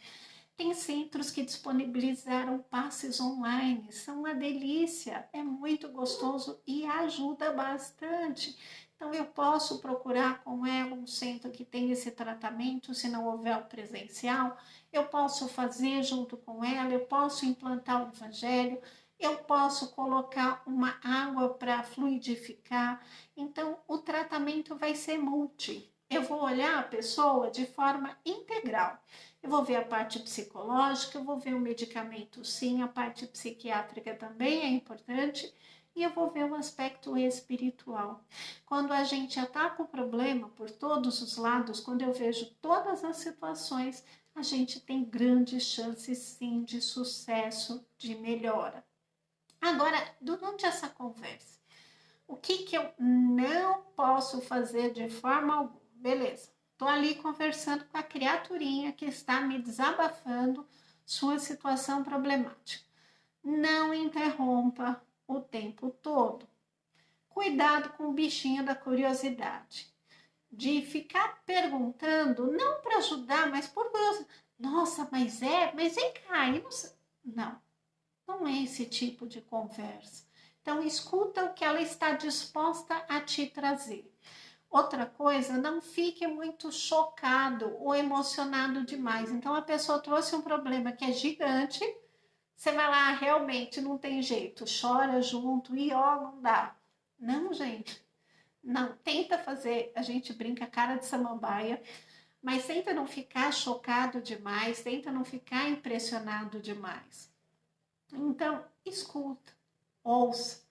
tem centros que disponibilizaram passes online, são uma delícia, é muito gostoso e ajuda bastante. Então, eu posso procurar com ela um centro que tem esse tratamento, se não houver o presencial, eu posso fazer junto com ela, eu posso implantar o evangelho, eu posso colocar uma água para fluidificar. Então, o tratamento vai ser multi. Eu vou olhar a pessoa de forma integral. Eu vou ver a parte psicológica, eu vou ver o medicamento sim, a parte psiquiátrica também é importante, e eu vou ver o aspecto espiritual. Quando a gente ataca o problema por todos os lados, quando eu vejo todas as situações, a gente tem grandes chances sim de sucesso, de melhora. Agora, durante essa conversa, o que eu não posso fazer de forma alguma? Beleza, estou ali conversando com a criaturinha que está me desabafando sua situação problemática. Não interrompa o tempo todo. Cuidado com o bichinho da curiosidade. De ficar perguntando, não para ajudar, mas por curiosidade. Nossa, mas vem cá. Não, não é esse tipo de conversa. Então, escuta o que ela está disposta a te trazer. Outra coisa, não fique muito chocado ou emocionado demais. Então, a pessoa trouxe um problema que é gigante, você vai lá, realmente não tem jeito, chora junto e ó, não dá. Não, gente, não, tenta fazer, a gente brinca cara de samambaia, mas tenta não ficar chocado demais, tenta não ficar impressionado demais. Então, escuta, ouça.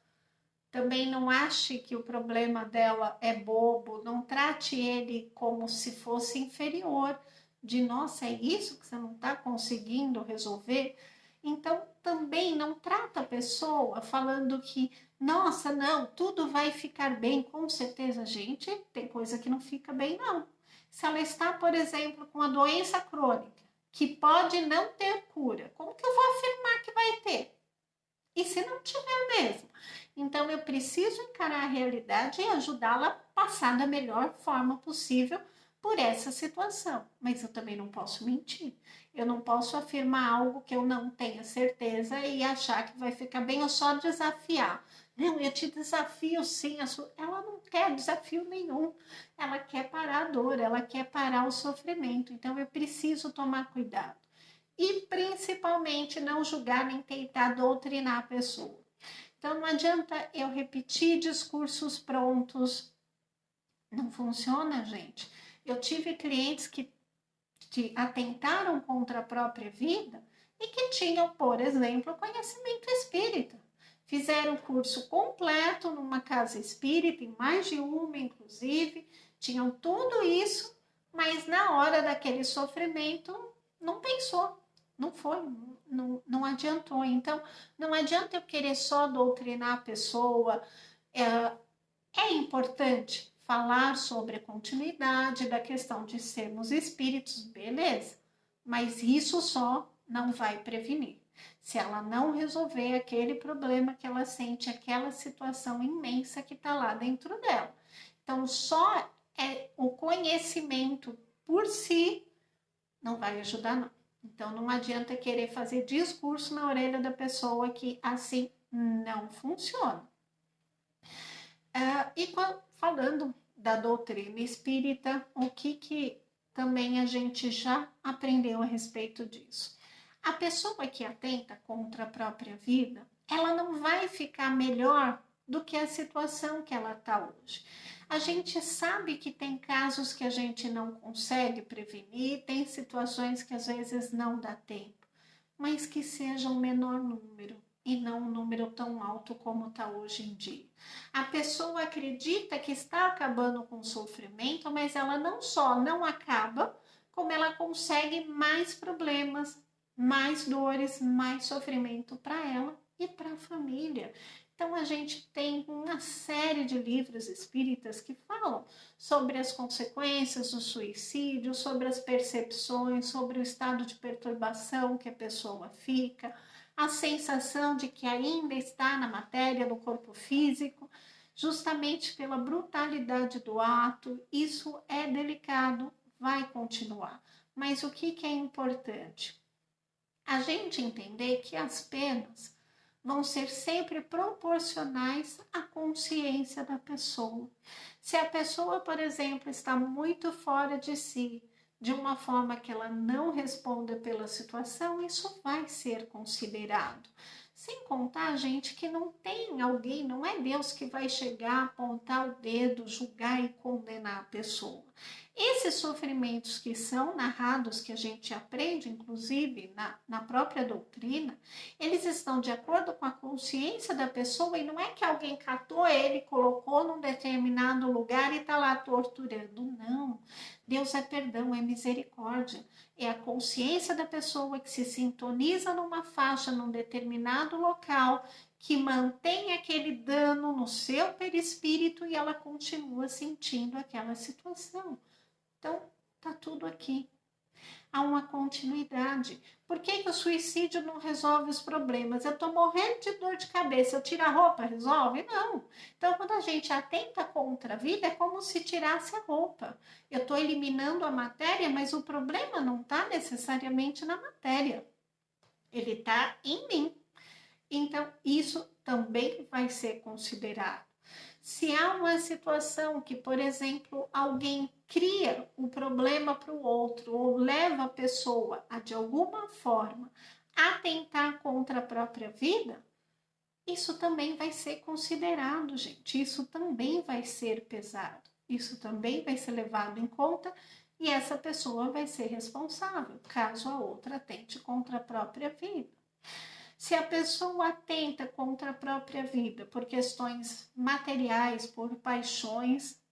Também não ache que o problema dela é bobo, não trate ele como se fosse inferior, de nossa, é isso que você não está conseguindo resolver? Então, também não trata a pessoa falando que, nossa, não, tudo vai ficar bem, com certeza, gente, tem coisa que não fica bem, não. Se ela está, por exemplo, com uma doença crônica, que pode não ter cura, como que eu vou afirmar que vai ter? E se não tiver mesmo? Então, eu preciso encarar a realidade e ajudá-la a passar da melhor forma possível por essa situação. Mas eu também não posso mentir. Eu não posso afirmar algo que eu não tenha certeza e achar que vai ficar bem ou só desafiar. Não, eu te desafio sim. Ela não quer desafio nenhum. Ela quer parar a dor, ela quer parar o sofrimento. Então, eu preciso tomar cuidado. E principalmente não julgar nem tentar doutrinar a pessoa. Então não adianta eu repetir discursos prontos. Não funciona, gente. Eu tive clientes que atentaram contra a própria vida e que tinham, por exemplo, conhecimento espírita. Fizeram curso completo numa casa espírita, em mais de uma, inclusive, tinham tudo isso, mas na hora daquele sofrimento não pensou, não foi, não adiantou. Então, não adianta eu querer só doutrinar a pessoa. É importante falar sobre a continuidade da questão de sermos espíritos, beleza, mas isso só não vai prevenir. Se ela não resolver aquele problema que ela sente, aquela situação imensa que está lá dentro dela. Então, só o conhecimento por si não vai ajudar, não. Então, não adianta querer fazer discurso na orelha da pessoa que assim não funciona. E falando da doutrina espírita, o que também a gente já aprendeu a respeito disso? A pessoa que atenta contra a própria vida, ela não vai ficar melhor do que a situação que ela está hoje. A gente sabe que tem casos que a gente não consegue prevenir, tem situações que às vezes não dá tempo, mas que seja um menor número e não um número tão alto como está hoje em dia. A pessoa acredita que está acabando com o sofrimento, mas ela não só não acaba, como ela consegue mais problemas, mais dores, mais sofrimento para ela e para a família. Então, a gente tem uma série de livros espíritas que falam sobre as consequências do suicídio, sobre as percepções, sobre o estado de perturbação que a pessoa fica, a sensação de que ainda está na matéria do corpo físico, justamente pela brutalidade do ato. Isso é delicado, vai continuar. Mas o que é importante? A gente entender que as penas vão ser sempre proporcionais à consciência da pessoa. Se a pessoa, por exemplo, está muito fora de si, de uma forma que ela não responda pela situação, isso vai ser considerado. Sem contar, gente, que não tem alguém, não é Deus que vai chegar, apontar o dedo, julgar e condenar a pessoa. Esses sofrimentos que são narrados, que a gente aprende, inclusive, na própria doutrina, eles estão de acordo com a consciência da pessoa e não é que alguém catou ele, colocou num determinado lugar e está lá torturando. Não. Deus é perdão, é misericórdia. É a consciência da pessoa que se sintoniza numa faixa, num determinado local, que mantém aquele dano no seu perispírito e ela continua sentindo aquela situação. Então, tá tudo aqui. Há uma continuidade. Por que o suicídio não resolve os problemas? Eu tô morrendo de dor de cabeça, eu tiro a roupa, resolve? Não. Então, quando a gente atenta contra a vida, é como se tirasse a roupa. Eu tô eliminando a matéria, mas o problema não tá necessariamente na matéria. Ele tá em mim. Então, isso também vai ser considerado. Se há uma situação que, por exemplo, alguém cria um problema para o outro ou leva a pessoa a, de alguma forma, atentar contra a própria vida, isso também vai ser considerado, gente. Isso também vai ser pesado. Isso também vai ser levado em conta e essa pessoa vai ser responsável, caso a outra atente contra a própria vida. Se a pessoa atenta contra a própria vida por questões materiais, por paixões,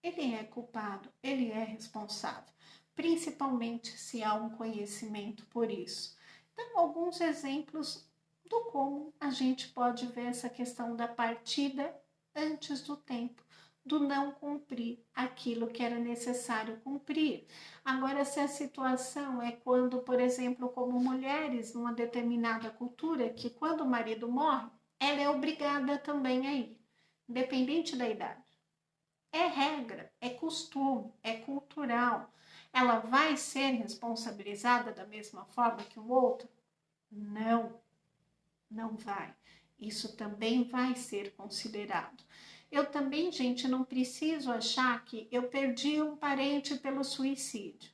ele é culpado, ele é responsável, principalmente se há um conhecimento por isso. Então, alguns exemplos do como a gente pode ver essa questão da partida antes do tempo, do não cumprir aquilo que era necessário cumprir. Agora, se a situação é quando, por exemplo, como mulheres numa determinada cultura, que quando o marido morre, ela é obrigada também a ir, independente da idade. É regra, é costume, é cultural. Ela vai ser responsabilizada da mesma forma que o outro? Não, não vai. Isso também vai ser considerado. Eu também, gente, não preciso achar que eu perdi um parente pelo suicídio.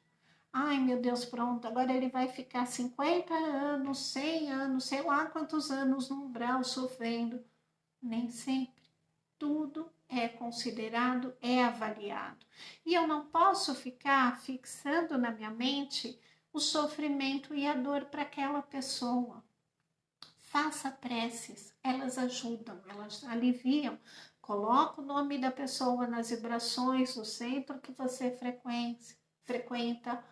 Ai, meu Deus, pronto, agora ele vai ficar 50 anos, 100 anos, sei lá quantos anos no umbral sofrendo. Nem sempre. Tudo é considerado, é avaliado. E eu não posso ficar fixando na minha mente o sofrimento e a dor para aquela pessoa. Faça preces, elas ajudam, elas aliviam. Coloque o nome da pessoa nas vibrações do centro que você frequenta.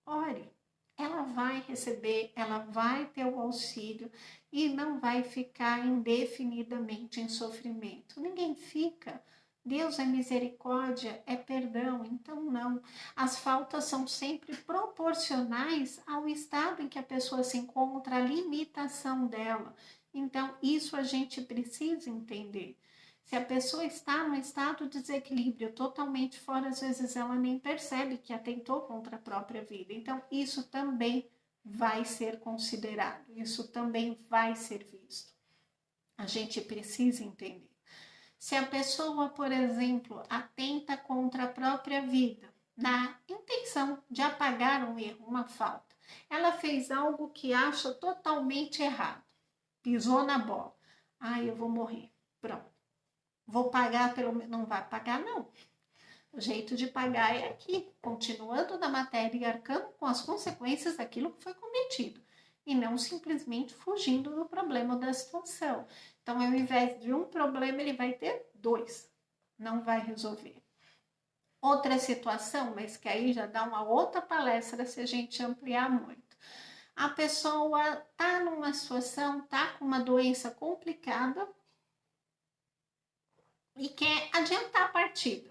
Ore, ela vai receber, ela vai ter o auxílio e não vai ficar indefinidamente em sofrimento. Ninguém fica. Deus é misericórdia, é perdão, então não. As faltas são sempre proporcionais ao estado em que a pessoa se encontra, a limitação dela. Então, isso a gente precisa entender. Se a pessoa está num estado de desequilíbrio totalmente fora, às vezes ela nem percebe que atentou contra a própria vida. Então, isso também vai ser considerado, isso também vai ser visto. A gente precisa entender. Se a pessoa, por exemplo, atenta contra a própria vida, na intenção de apagar um erro, uma falta, ela fez algo que acha totalmente errado, pisou na bola. Ai, eu vou morrer. Pronto. Vou pagar pelo menos. Não vai pagar, não. O jeito de pagar é aqui, continuando na matéria e arcando com as consequências daquilo que foi cometido. E não simplesmente fugindo do problema ou da situação. Então, ao invés de um problema, ele vai ter dois. Não vai resolver. Outra situação, mas que aí já dá uma outra palestra se a gente ampliar muito. A pessoa está numa situação, está com uma doença complicada e quer adiantar a partida.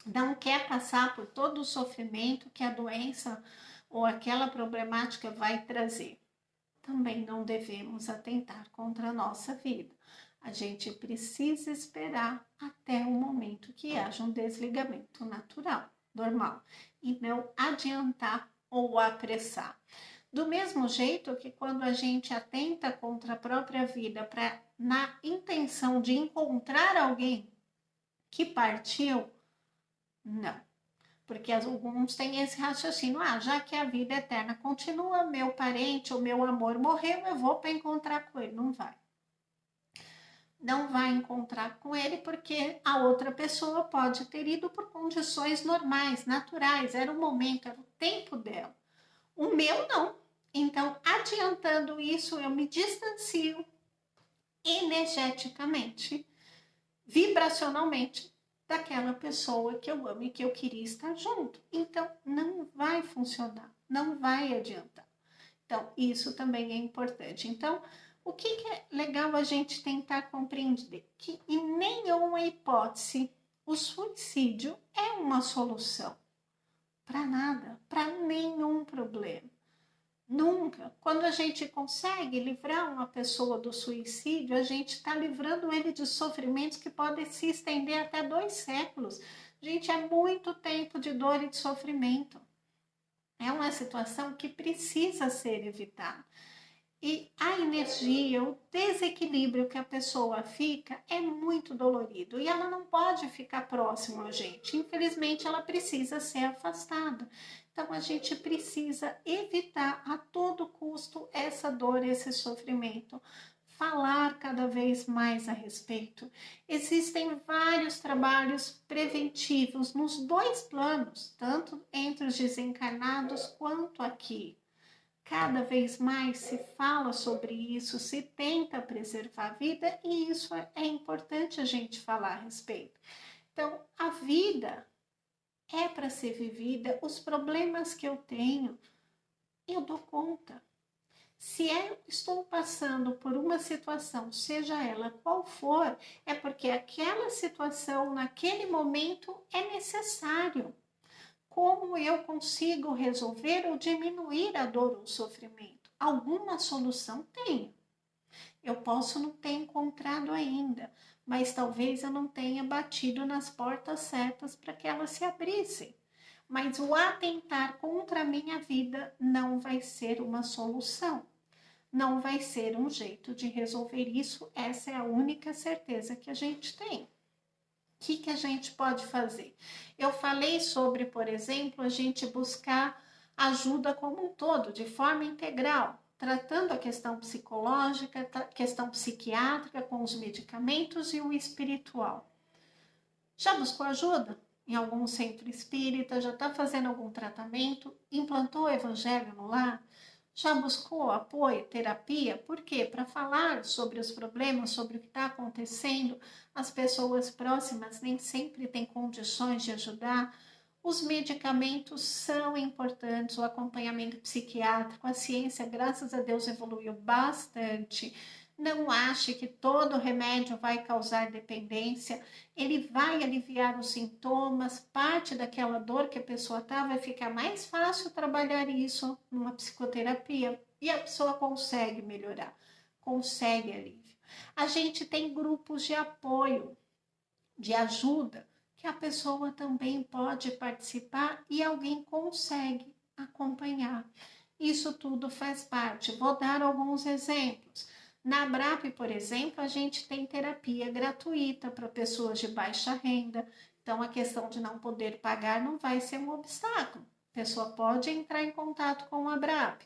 Não quer passar por todo o sofrimento que a doença ou aquela problemática vai trazer. Também não devemos atentar contra a nossa vida. A gente precisa esperar até o momento que haja um desligamento natural, normal, e não adiantar ou apressar. Do mesmo jeito que quando a gente atenta contra a própria vida na intenção de encontrar alguém que partiu, não. Porque alguns têm esse raciocínio, já que a vida eterna continua, meu parente ou meu amor morreu, eu vou para encontrar com ele. Não vai. Não vai encontrar com ele porque a outra pessoa pode ter ido por condições normais, naturais, era o momento, era o tempo dela. O meu não. Então, adiantando isso, eu me distancio energeticamente, vibracionalmente, daquela pessoa que eu amo e que eu queria estar junto. Então, não vai funcionar, não vai adiantar. Então, isso também é importante. Então, o que é legal a gente tentar compreender? Que em nenhuma hipótese o suicídio é uma solução para nada, para nenhum problema. Nunca. Quando a gente consegue livrar uma pessoa do suicídio, a gente está livrando ele de sofrimentos que podem se estender até 2 séculos. Gente, é muito tempo de dor e de sofrimento. É uma situação que precisa ser evitada. E a energia, o desequilíbrio que a pessoa fica é muito dolorido. E ela não pode ficar próximo a gente. Infelizmente, ela precisa ser afastada. Então, a gente precisa evitar a todo custo essa dor, esse sofrimento. Falar cada vez mais a respeito. Existem vários trabalhos preventivos nos 2 planos, tanto entre os desencarnados quanto aqui. Cada vez mais se fala sobre isso, se tenta preservar a vida e isso é importante a gente falar a respeito. Então, a vida é para ser vivida, os problemas que eu tenho, eu dou conta. Se eu estou passando por uma situação, seja ela qual for, é porque aquela situação, naquele momento, é necessário. Como eu consigo resolver ou diminuir a dor ou o sofrimento? Alguma solução tenho. Eu posso não ter encontrado ainda, mas talvez eu não tenha batido nas portas certas para que elas se abrissem. Mas o atentar contra a minha vida não vai ser uma solução. Não vai ser um jeito de resolver isso. Essa é a única certeza que a gente tem. O que a gente pode fazer? Eu falei sobre, por exemplo, a gente buscar ajuda como um todo, de forma integral, tratando a questão psicológica, a questão psiquiátrica com os medicamentos e o espiritual. Já buscou ajuda? Em algum centro espírita? Já está fazendo algum tratamento? Implantou o evangelho no lar? Já buscou apoio, terapia? Por quê? Para falar sobre os problemas, sobre o que está acontecendo, as pessoas próximas nem sempre têm condições de ajudar. Os medicamentos são importantes, o acompanhamento psiquiátrico, a ciência, graças a Deus, evoluiu bastante. Não ache que todo remédio vai causar dependência, ele vai aliviar os sintomas, parte daquela dor que a pessoa está, vai ficar mais fácil trabalhar isso numa psicoterapia e a pessoa consegue melhorar, consegue alívio. A gente tem grupos de apoio, de ajuda, que a pessoa também pode participar e alguém consegue acompanhar. Isso tudo faz parte. Vou dar alguns exemplos. Na ABRAP, por exemplo, a gente tem terapia gratuita para pessoas de baixa renda. Então, a questão de não poder pagar não vai ser um obstáculo. A pessoa pode entrar em contato com a ABRAP.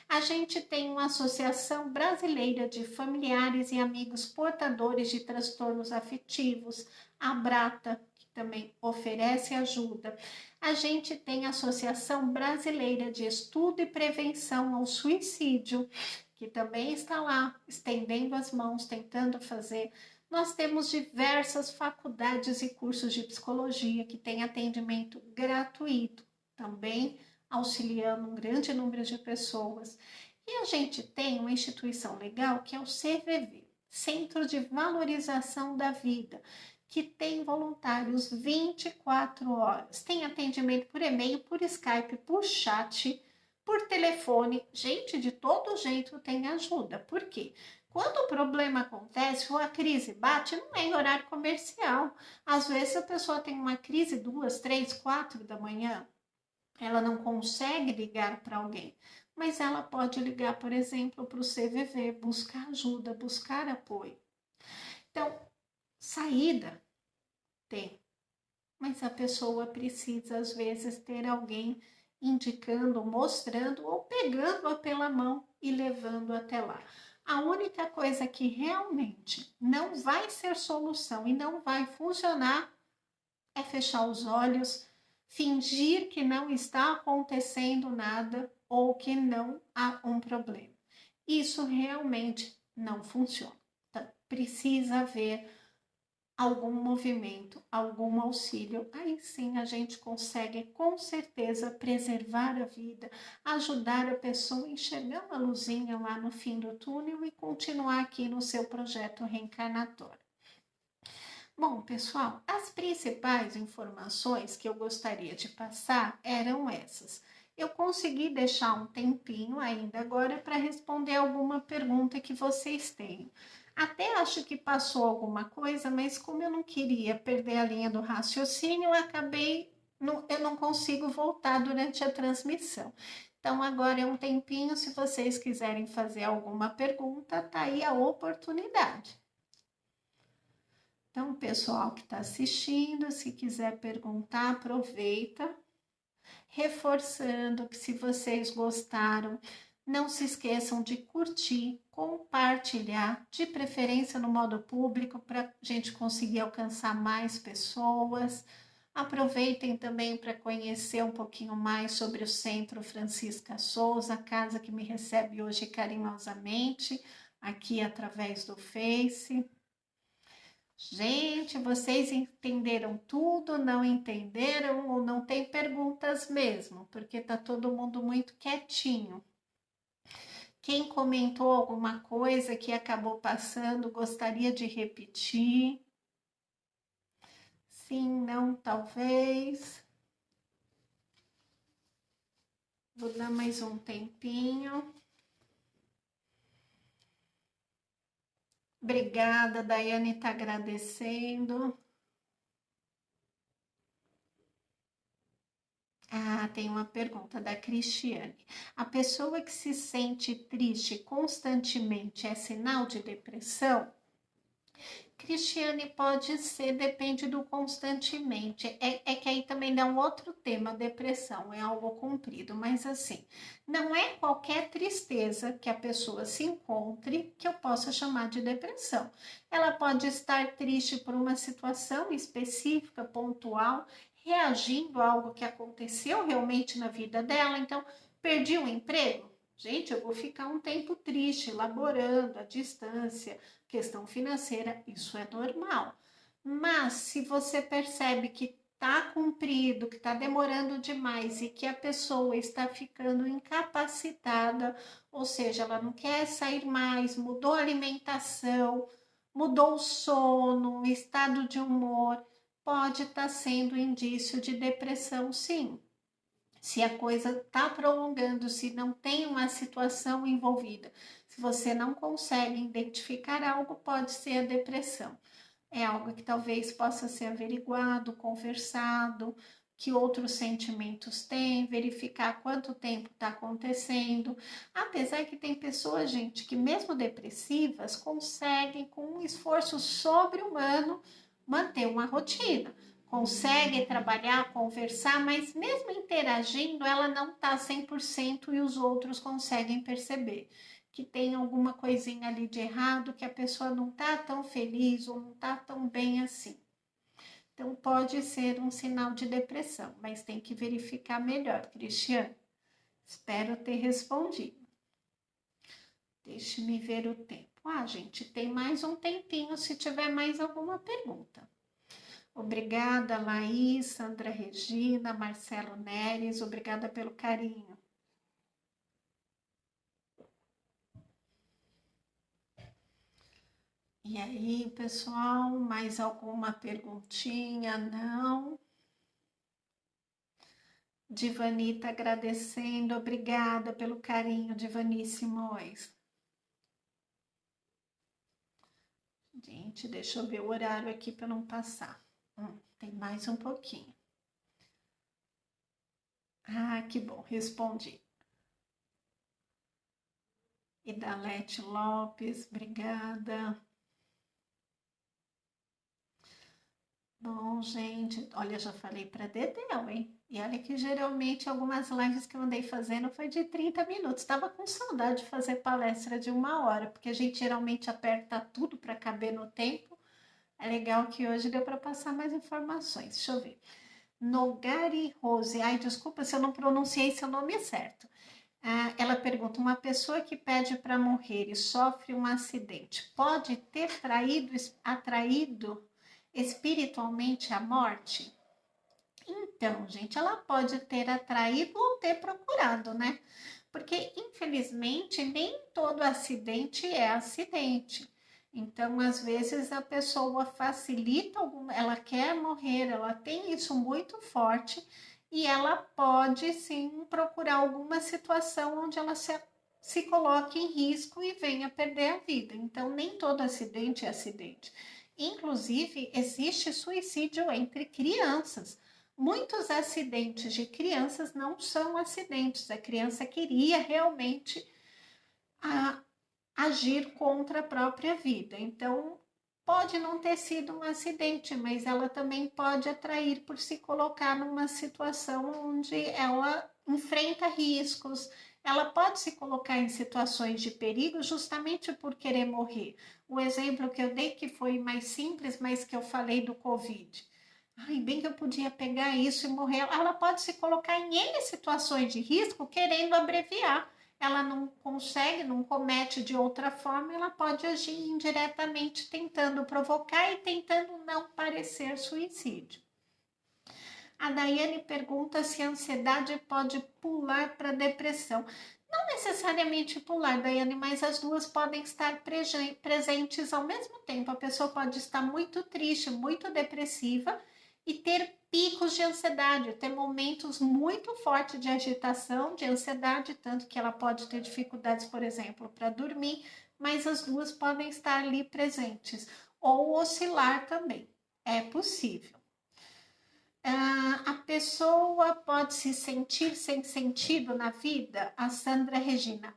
A gente tem uma associação brasileira de familiares e amigos portadores de transtornos afetivos, a ABRATA, que também oferece ajuda. A gente tem a Associação Brasileira de Estudo e Prevenção ao Suicídio, que também está lá, estendendo as mãos, tentando fazer. Nós temos diversas faculdades e cursos de psicologia que têm atendimento gratuito, também auxiliando um grande número de pessoas. E a gente tem uma instituição legal que é o CVV, Centro de Valorização da Vida, que tem voluntários 24 horas. Tem atendimento por e-mail, por Skype, por chat, por telefone. Gente, de todo jeito tem ajuda. Por quê? Quando o problema acontece ou a crise bate, não é em horário comercial. Às vezes a pessoa tem uma crise 2, 3, 4 da manhã. Ela não consegue ligar para alguém. Mas ela pode ligar, por exemplo, para o CVV, buscar ajuda, buscar apoio. Então, saída tem. mas a pessoa precisa, às vezes, ter alguém indicando, mostrando ou pegando-a pela mão e levando até lá. A única coisa que realmente não vai ser solução e não vai funcionar é fechar os olhos, fingir que não está acontecendo nada ou que não há um problema. Isso realmente não funciona. Então, precisa haver algum movimento, algum auxílio, aí sim a gente consegue com certeza preservar a vida, ajudar a pessoa a enxergar uma luzinha lá no fim do túnel e continuar aqui no seu projeto reencarnatório. Bom, pessoal, as principais informações que eu gostaria de passar eram essas. Eu consegui deixar um tempinho ainda agora para responder alguma pergunta que vocês tenham. Até acho que passou alguma coisa, mas como eu não queria perder a linha do raciocínio, eu não consigo voltar durante a transmissão. Então, agora é um tempinho, se vocês quiserem fazer alguma pergunta, tá aí a oportunidade. Então, o pessoal que está assistindo, se quiser perguntar, aproveita. Reforçando que se vocês gostaram, não se esqueçam de curtir, compartilhar, de preferência no modo público, para a gente conseguir alcançar mais pessoas. Aproveitem também para conhecer um pouquinho mais sobre o Centro Francisca Souza, a casa que me recebe hoje carinhosamente, aqui através do Face. Gente, vocês entenderam tudo, não entenderam ou não tem perguntas mesmo? Porque tá todo mundo muito quietinho. Quem comentou alguma coisa que acabou passando, gostaria de repetir? Sim, não, talvez. Vou dar mais um tempinho. Obrigada, Daiane está agradecendo. Ah, tem uma pergunta da Cristiane. A pessoa que se sente triste constantemente é sinal de depressão? Cristiane, pode ser, depende do constantemente. É que aí também dá um outro tema, depressão, é algo comprido, mas assim, não é qualquer tristeza que a pessoa se encontre que eu possa chamar de depressão. Ela pode estar triste por uma situação específica, pontual, reagindo a algo que aconteceu realmente na vida dela. Então, perdi o emprego? Gente, eu vou ficar um tempo triste, laborando à distância, questão financeira, isso é normal. Mas se você percebe que está cumprido, que está demorando demais e que a pessoa está ficando incapacitada, ou seja, ela não quer sair mais, mudou a alimentação, mudou o sono, estado de humor, pode estar sendo indício de depressão, sim. Se a coisa está prolongando, se não tem uma situação envolvida, se você não consegue identificar algo, pode ser a depressão. É algo que talvez possa ser averiguado, conversado, que outros sentimentos tem, verificar quanto tempo está acontecendo. Apesar que tem pessoas, gente, que mesmo depressivas conseguem, com um esforço sobre-humano, manter uma rotina. Consegue trabalhar, conversar, mas mesmo interagindo, ela não está 100% e os outros conseguem perceber que tem alguma coisinha ali de errado, que a pessoa não está tão feliz ou não está tão bem assim. Então, pode ser um sinal de depressão, mas tem que verificar melhor, Cristiane. Espero ter respondido. Deixe-me ver o tempo. Ah, gente, tem mais um tempinho se tiver mais alguma pergunta. Obrigada, Laís, Sandra Regina, Marcelo Neres, obrigada pelo carinho. E aí, pessoal, mais alguma perguntinha? Não? Divanita agradecendo, obrigada pelo carinho, Divani Simões. Gente, deixa eu ver o horário aqui para não passar. Tem mais um pouquinho. Ah, que bom, respondi. Idalete Lopes, obrigada. Bom, bom, gente. Olha, já falei para Dedéu, hein? E olha que geralmente algumas lives que eu andei fazendo foi de 30 minutos. Estava com saudade de fazer palestra de 1 hora, porque a gente geralmente aperta tudo para caber no tempo. É legal que hoje deu para passar mais informações. Deixa eu ver. Nogari Rose. Ai, desculpa se eu não pronunciei seu nome certo. Ela pergunta: uma pessoa que pede para morrer e sofre um acidente pode ter atraído espiritualmente a morte? Então, gente, ela pode ter atraído ou ter procurado, né? Porque, infelizmente, nem todo acidente é acidente. Então, às vezes, a pessoa facilita alguma, ela quer morrer, ela tem isso muito forte e ela pode sim procurar alguma situação onde ela se coloque em risco e venha perder a vida. Então, nem todo acidente é acidente. Inclusive, existe suicídio entre crianças. Muitos acidentes de crianças não são acidentes, a criança queria realmente a, agir contra a própria vida. Então, pode não ter sido um acidente, mas ela também pode atrair por se colocar numa situação onde ela enfrenta riscos. Ela pode se colocar em situações de perigo justamente por querer morrer. O exemplo que eu dei, que foi mais simples, mas que eu falei do Covid. Ai, bem que eu podia pegar isso e morrer. Ela pode se colocar em N situações de risco querendo abreviar. Ela não consegue, não comete de outra forma, ela pode agir indiretamente tentando provocar e tentando não parecer suicídio. A Daiane pergunta se a ansiedade pode pular para a depressão. Não necessariamente pular, Daiane, mas as duas podem estar presentes ao mesmo tempo. A pessoa pode estar muito triste, muito depressiva e ter picos de ansiedade, ter momentos muito fortes de agitação, de ansiedade, tanto que ela pode ter dificuldades, por exemplo, para dormir, mas as duas podem estar ali presentes. Ou oscilar também, é possível. A pessoa pode se sentir sem sentido na vida? A Sandra Regina.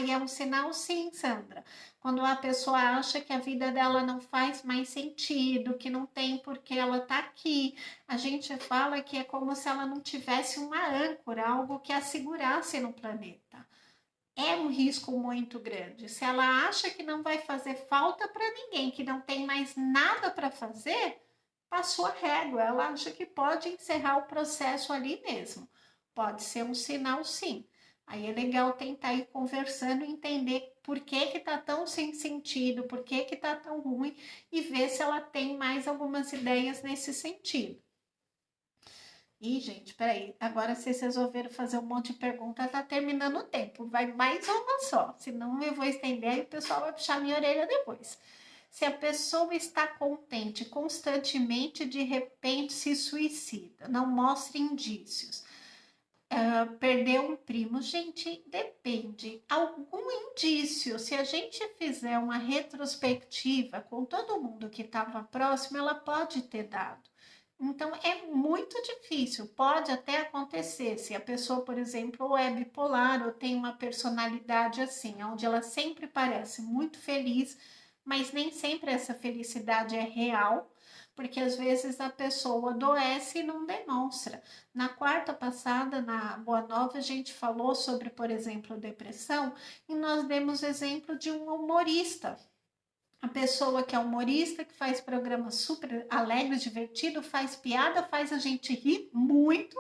E é um sinal sim, Sandra. Quando a pessoa acha que a vida dela não faz mais sentido, que não tem porque ela tá aqui. A gente fala que é como se ela não tivesse uma âncora, algo que a segurasse no planeta. É um risco muito grande. Se ela acha que não vai fazer falta para ninguém, que não tem mais nada para fazer, passou a régua, ela acha que pode encerrar o processo ali mesmo. Pode ser um sinal, sim. Aí é legal tentar ir conversando, entender por que tá tão sem sentido, por que tá tão ruim e ver se ela tem mais algumas ideias nesse sentido. Ih, gente, peraí. Agora vocês resolveram fazer um monte de pergunta, tá terminando o tempo. Vai mais uma só, senão eu vou estender e o pessoal vai puxar minha orelha depois. Se a pessoa está contente constantemente, de repente se suicida, não mostra indícios. Perdeu um primo, gente, depende. Algum indício, se a gente fizer uma retrospectiva com todo mundo que estava próximo, ela pode ter dado. Então é muito difícil, pode até acontecer se a pessoa, por exemplo, ou é bipolar ou tem uma personalidade assim, onde ela sempre parece muito feliz, mas nem sempre essa felicidade é real, porque às vezes a pessoa adoece e não demonstra. Na quarta passada, na Boa Nova, a gente falou sobre, por exemplo, depressão, e nós demos exemplo de um humorista. A pessoa que é humorista, que faz programa super alegre, divertido, faz piada, faz a gente rir muito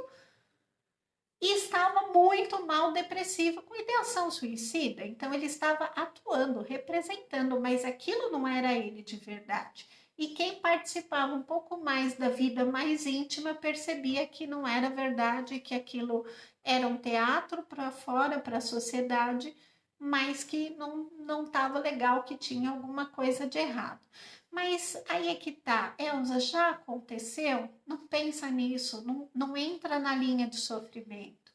e estava muito mal depressivo com ideação suicida. Então ele estava atuando, representando, mas aquilo não era ele de verdade. E quem participava um pouco mais da vida mais íntima percebia que não era verdade, que aquilo era um teatro para fora, para a sociedade, mas que não estava legal, que tinha alguma coisa de errado. Mas aí é que tá, Elza, já aconteceu? Não pensa nisso, não entra na linha de sofrimento.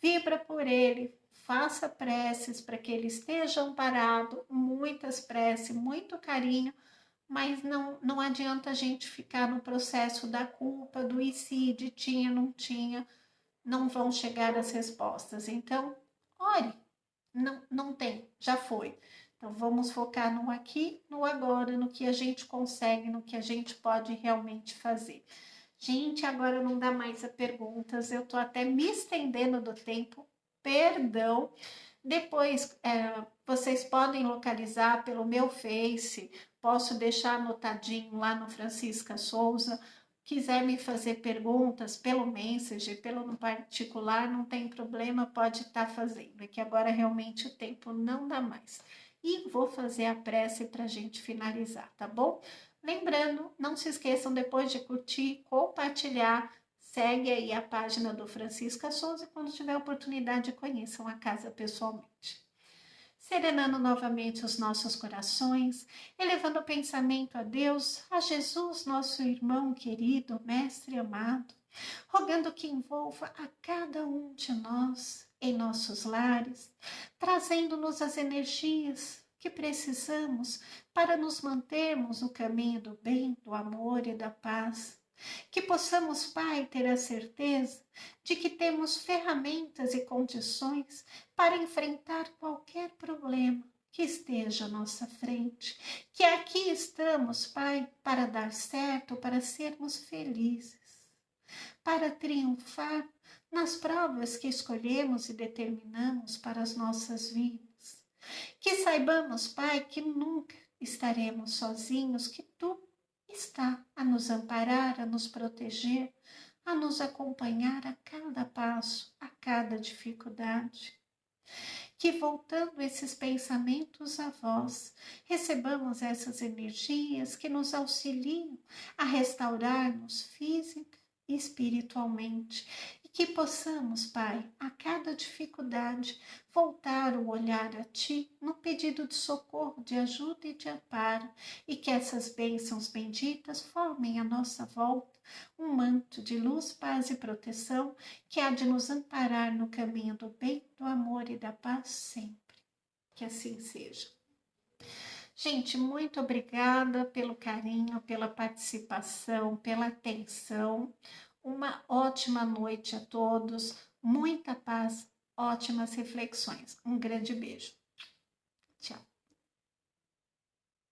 Vibra por ele, faça preces para que ele esteja amparado, muitas preces, muito carinho, mas não adianta a gente ficar no processo da culpa, do e se, de tinha, não tinha, não vão chegar as respostas. Então, ore, não tem, já foi. Então, vamos focar no aqui, no agora, no que a gente consegue, no que a gente pode realmente fazer. Gente, agora não dá mais a perguntas, eu tô até me estendendo do tempo, perdão. Depois, vocês podem localizar pelo meu Face, posso deixar anotadinho lá no Francisca Souza. Quiser me fazer perguntas pelo Messenger, pelo particular, não tem problema, pode estar fazendo. É que agora realmente o tempo não dá mais. E vou fazer a prece para a gente finalizar, tá bom? Lembrando, não se esqueçam depois de curtir, compartilhar, segue aí a página do Francisca Souza e quando tiver oportunidade conheçam a casa pessoalmente. Serenando novamente os nossos corações, elevando o pensamento a Deus, a Jesus, nosso irmão querido, mestre amado, rogando que envolva a cada um de nós em nossos lares, trazendo-nos as energias que precisamos para nos mantermos no caminho do bem, do amor e da paz. Que possamos, Pai, ter a certeza de que temos ferramentas e condições para enfrentar qualquer problema que esteja à nossa frente. Que aqui estamos, Pai, para dar certo, para sermos felizes, para triunfar nas provas que escolhemos e determinamos para as nossas vidas. Que saibamos, Pai, que nunca estaremos sozinhos, que Tu está a nos amparar, a nos proteger, a nos acompanhar a cada passo, a cada dificuldade. Que voltando esses pensamentos a vós, recebamos essas energias que nos auxiliam a restaurar-nos física e espiritualmente. E que possamos, Pai, a cada dificuldade, voltar o olhar a Ti no pedido de socorro, de ajuda e de amparo, e que essas bênçãos benditas formem à nossa volta um manto de luz, paz e proteção que há de nos amparar no caminho do bem, do amor e da paz sempre. Que assim seja. Gente, muito obrigada pelo carinho, pela participação, pela atenção. Uma ótima noite a todos, muita paz, ótimas reflexões. Um grande beijo.